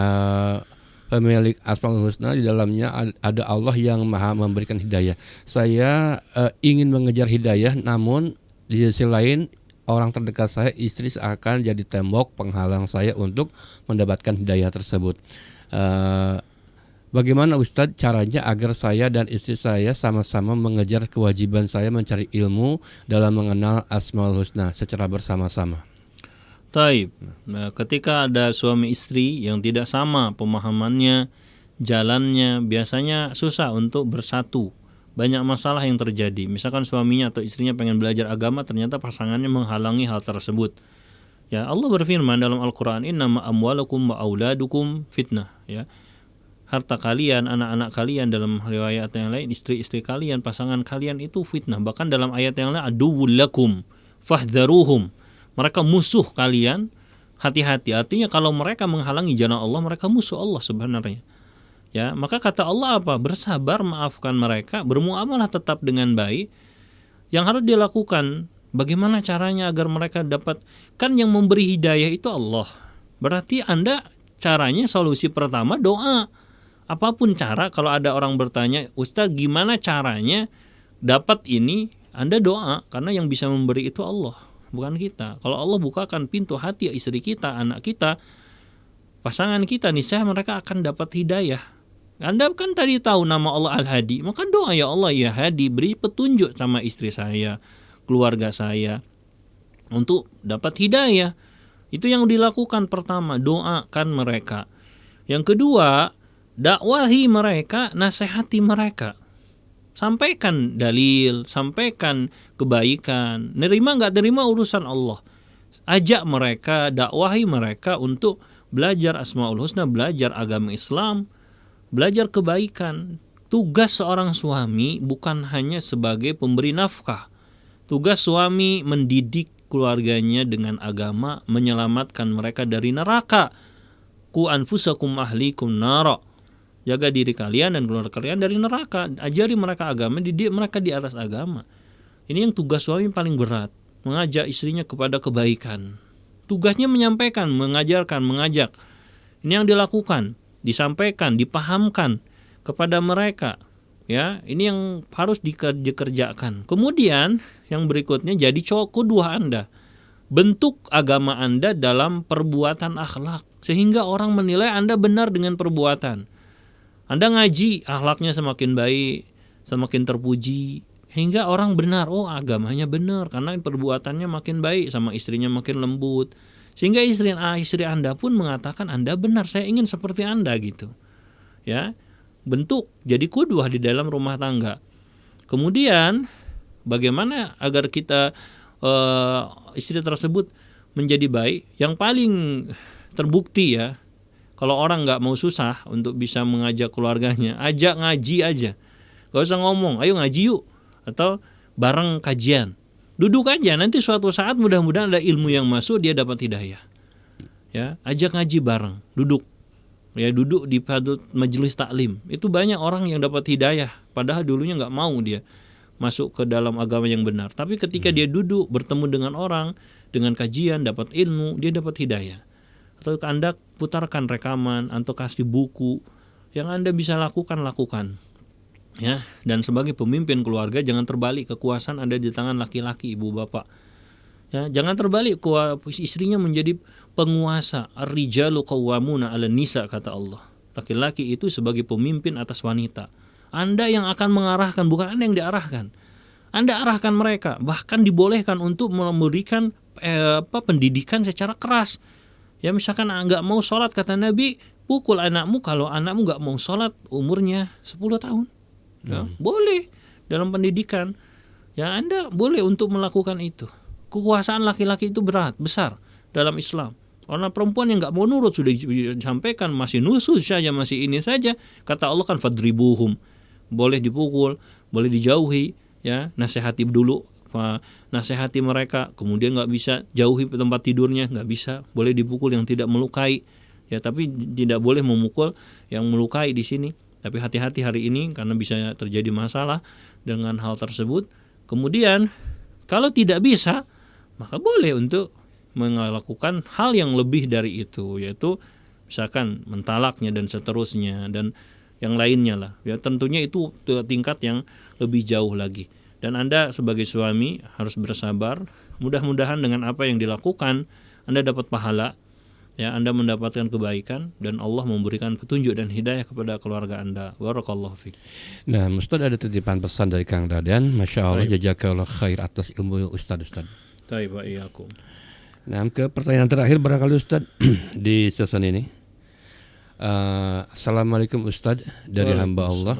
pemilik Asmaul Husna, di dalamnya ada Allah yang maha memberikan hidayah. Saya ingin mengejar hidayah, namun di sisi lain orang terdekat saya, istri, akan jadi tembok penghalang saya untuk mendapatkan hidayah tersebut. Bagaimana Ustadz caranya agar saya dan istri saya sama-sama mengejar kewajiban saya mencari ilmu dalam mengenal Asmaul Husna secara bersama-sama? Taib. Nah, ketika ada suami istri yang tidak sama pemahamannya, jalannya, biasanya susah untuk bersatu. Banyak masalah yang terjadi. Misalkan suaminya atau istrinya pengen belajar agama, ternyata pasangannya menghalangi hal tersebut. Ya, Allah berfirman dalam Al-Qur'an, "Innama amwalukum wa auladukum fitnah." Ya. Harta kalian, anak-anak kalian, dalam riwayat yang lain istri-istri kalian, pasangan kalian itu fitnah. Bahkan dalam ayat yang lain, aduwwul lakum fahdharuhum. Mereka musuh kalian, hati-hati. Artinya kalau mereka menghalangi jalan Allah, mereka musuh Allah sebenarnya. Ya, maka kata Allah apa? Bersabar, maafkan mereka, bermuamalah tetap dengan baik. Yang harus dilakukan, bagaimana caranya agar mereka dapat, kan yang memberi hidayah itu Allah. Berarti Anda caranya, solusi pertama doa. Apapun cara, kalau ada orang bertanya, Ustaz gimana caranya dapat ini, Anda doa, karena yang bisa memberi itu Allah, bukan kita. Kalau Allah bukakan pintu hati istri kita, anak kita, pasangan kita, niscaya mereka akan dapat hidayah. Anda kan tadi tahu nama Allah Al-Hadi, maka doa, ya Allah ya Hadi, beri petunjuk sama istri saya, keluarga saya, untuk dapat hidayah. Itu yang dilakukan pertama, doakan mereka. Yang kedua, dakwahi mereka, nasihati mereka. Sampaikan dalil, sampaikan kebaikan. Nerima nggak nerima urusan Allah. Ajak mereka, dakwahi mereka untuk belajar Asmaul Husna, belajar agama Islam, belajar kebaikan. Tugas seorang suami bukan hanya sebagai pemberi nafkah. Tugas suami mendidik keluarganya dengan agama, menyelamatkan mereka dari neraka. Ku anfusakum ahlikum nara. Jaga diri kalian dan keluarga kalian dari neraka. Ajari mereka agama, didik mereka di atas agama. Ini yang tugas suami paling berat, mengajak istrinya kepada kebaikan. Tugasnya menyampaikan, mengajarkan, mengajak. Ini yang dilakukan, disampaikan, dipahamkan kepada mereka. Ya, ini yang harus dikerjakan. Kemudian yang berikutnya, jadi qudwah Anda. Bentuk agama Anda dalam perbuatan akhlak, sehingga orang menilai Anda benar dengan perbuatan. Anda ngaji, akhlaknya semakin baik, semakin terpuji, hingga orang benar, oh agamanya benar, karena perbuatannya makin baik, sama istrinya makin lembut, sehingga istri Anda pun mengatakan Anda benar, saya ingin seperti Anda gitu. Ya, bentuk jadi qudwah di dalam rumah tangga. Kemudian bagaimana agar kita istri tersebut menjadi baik? Yang paling terbukti ya, kalau orang nggak mau susah untuk bisa mengajak keluarganya, ajak ngaji aja. Gak usah ngomong, ayo ngaji yuk. Atau bareng kajian. Duduk aja, nanti suatu saat mudah-mudahan ada ilmu yang masuk, dia dapat hidayah. Ya, ajak ngaji bareng, duduk. Ya, duduk di majelis taklim. Itu banyak orang yang dapat hidayah, padahal dulunya nggak mau dia masuk ke dalam agama yang benar. Tapi ketika dia duduk, bertemu dengan orang, dengan kajian, dapat ilmu, dia dapat hidayah. Atau Anda putarkan rekaman atau kasih buku yang Anda bisa lakukan. Ya, dan sebagai pemimpin keluarga jangan terbalik kekuasaan ada di tangan laki-laki, ibu bapak. Ya, jangan terbalik istrinya menjadi penguasa. Ar-rijalu qawwamuna 'alan nisa, kata Allah. Laki-laki itu sebagai pemimpin atas wanita. Anda yang akan mengarahkan, bukan Anda yang diarahkan. Anda arahkan mereka, bahkan dibolehkan untuk memberikan pendidikan secara keras. Ya, misalkan nggak mau sholat, kata Nabi, pukul anakmu kalau anakmu nggak mau sholat umurnya 10 tahun. Ya, boleh dalam pendidikan. Ya, Anda boleh untuk melakukan itu. Kekuasaan laki-laki itu besar dalam Islam. Orang perempuan yang nggak mau nurut sudah disampaikan, masih nusus saja, masih ini saja. Kata Allah kan fadribuhum, boleh dipukul, boleh dijauhi. Ya, nasihati dulu. Nasihati mereka, kemudian nggak bisa jauhi tempat tidurnya, nggak bisa, boleh dipukul yang tidak melukai, ya, tapi tidak boleh memukul yang melukai di sini. Tapi hati-hati hari ini karena bisa terjadi masalah dengan hal tersebut. Kemudian kalau tidak bisa, maka boleh untuk melakukan hal yang lebih dari itu, yaitu misalkan mentalaknya dan seterusnya dan yang lainnya lah. Ya, tentunya itu tingkat yang lebih jauh lagi. Dan Anda sebagai suami harus bersabar. Mudah-mudahan dengan apa yang dilakukan Anda dapat pahala. ya Anda mendapatkan kebaikan dan Allah memberikan petunjuk dan hidayah kepada keluarga Anda. Barakallahu fiik. Nah, Ustaz ada titipan pesan dari Kang Dadan. Masya Allah, Baik. jazakallah khair atas ilmu Ustaz. Taib wa iyyakum. Nah, ke pertanyaan terakhir barangkali Ustaz di season ini. Assalamualaikum Ustaz dari hamba Allah.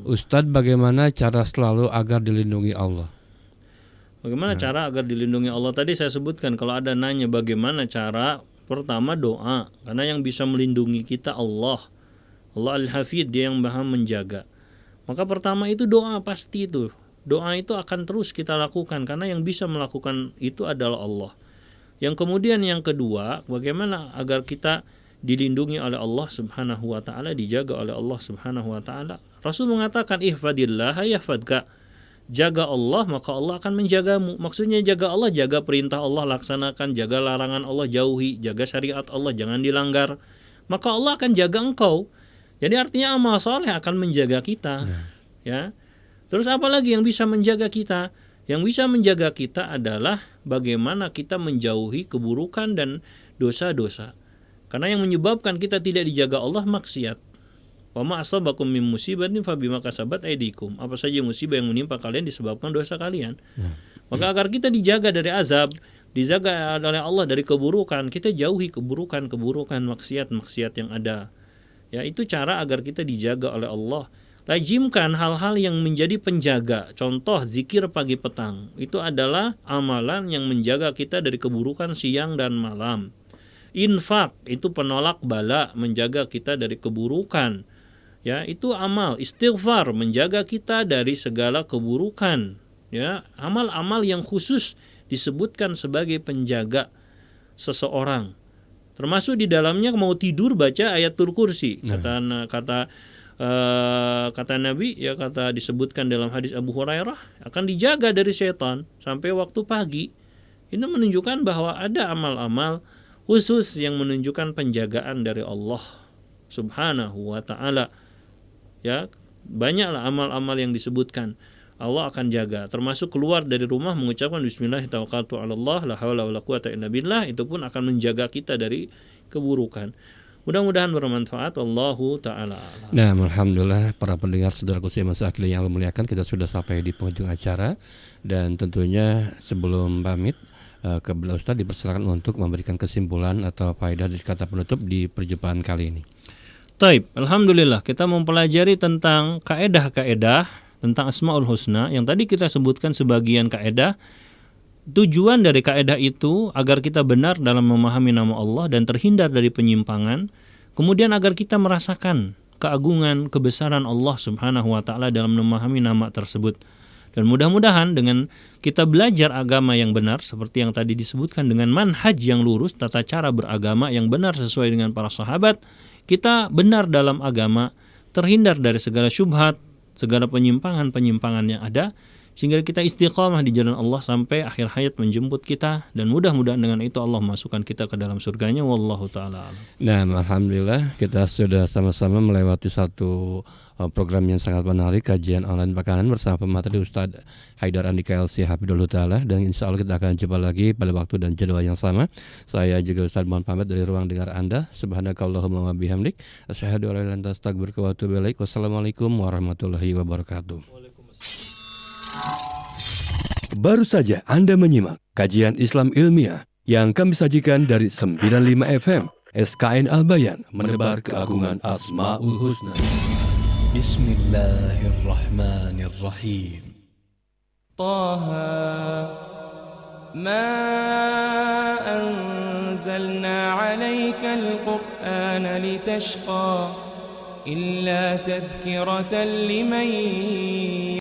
Ustaz, bagaimana cara selalu agar dilindungi Allah? Bagaimana cara agar dilindungi Allah? Tadi saya sebutkan, kalau ada nanya bagaimana cara, pertama doa, karena yang bisa melindungi kita Allah. Allah Al-Hafidh, Dia yang Maha menjaga. Maka pertama itu doa, pasti itu. Doa itu akan terus kita lakukan karena yang bisa melakukan itu adalah Allah. Yang kemudian yang kedua, bagaimana agar kita dilindungi oleh Allah Subhanahu wa taala, dijaga oleh Allah Subhanahu wa taala. Rasul mengatakan ihfadillah yahfadka. Jaga Allah maka Allah akan menjagamu. Maksudnya jaga Allah, jaga perintah Allah laksanakan, jaga larangan Allah jauhi, jaga syariat Allah jangan dilanggar. Maka Allah akan jaga engkau. Jadi artinya amal soleh akan menjaga kita. Ya. Terus apa lagi yang bisa menjaga kita? Yang bisa menjaga kita adalah bagaimana kita menjauhi keburukan dan dosa-dosa. Karena yang menyebabkan kita tidak dijaga Allah maksiat. Wa ma asabakum min musibatin fabima kasabat aydikum. Apa saja musibah yang menimpa kalian disebabkan dosa kalian. Maka agar kita dijaga dari azab, dijaga oleh Allah dari keburukan, kita jauhi keburukan-keburukan, maksiat-maksiat yang ada. Ya, itu cara agar kita dijaga oleh Allah. Lazimkan hal-hal yang menjadi penjaga. Contoh zikir pagi petang. Itu adalah amalan yang menjaga kita dari keburukan siang dan malam. Infak itu penolak bala, menjaga kita dari keburukan. Ya, itu amal. Istighfar menjaga kita dari segala keburukan. Ya, amal-amal yang khusus disebutkan sebagai penjaga seseorang. Termasuk di dalamnya mau tidur baca ayatul kursi. Kata Nabi, ya kata disebutkan dalam hadis Abu Hurairah, akan dijaga dari setan sampai waktu pagi. Ini menunjukkan bahwa ada amal-amal khusus yang menunjukkan penjagaan dari Allah Subhanahu wa taala. Ya, banyaklah amal-amal yang disebutkan. Allah akan jaga, termasuk keluar dari rumah mengucapkan bismillahirrahmanirrahim, la haula wala quwata illa billah, itu pun akan menjaga kita dari keburukan. Mudah-mudahan bermanfaat. Wallahu taala. Nah, alhamdulillah para pendengar saudaraku seiman seakhir yang Allah muliakan, kita sudah sampai di penghujung acara dan tentunya sebelum pamit ke beliau Ustaz dipersilakan untuk memberikan kesimpulan atau faedah dari kata penutup di perjumpaan kali ini. Taib, alhamdulillah kita mempelajari tentang kaedah-kaedah tentang Asmaul Husna yang tadi kita sebutkan sebagian kaedah. Tujuan dari kaedah itu agar kita benar dalam memahami nama Allah dan terhindar dari penyimpangan, kemudian agar kita merasakan keagungan, kebesaran Allah Subhanahu wa taala dalam memahami nama tersebut. Dan mudah-mudahan dengan kita belajar agama yang benar seperti yang tadi disebutkan dengan manhaj yang lurus, tata cara beragama yang benar sesuai dengan para sahabat, kita benar dalam agama, terhindar dari segala syubhat, segala penyimpangan-penyimpangan yang ada, sehingga kita istiqamah di jalan Allah sampai akhir hayat menjemput kita, dan mudah-mudahan dengan itu Allah masukkan kita ke dalam surganya. Wallahu ta'ala. Nah, alhamdulillah kita sudah sama-sama melewati satu program yang sangat menarik, kajian online makanan bersama pemateri Ustadz Haidar Andika LC Hafidhullah Ta'ala, dan insya Allah kita akan jumpa lagi pada waktu dan jadwal yang sama. Saya juga Ustadz mohon pamit dari ruang dengar Anda. Subhanakallahumma wa bihamdik, asyhadu an la ilaha illa anta astaghfiruka wa atubu ilaik. Wassalamualaikum warahmatullahi wabarakatuh. Baru saja Anda menyimak kajian Islam ilmiah yang kami sajikan dari 95 FM SKN Al-Bayan, menebar keagungan Asmaul Husna. Bismillahirrahmanirrahim. Taha ma anzalna 'alaikal Qur'ana litashqa illa tadhkiratan liman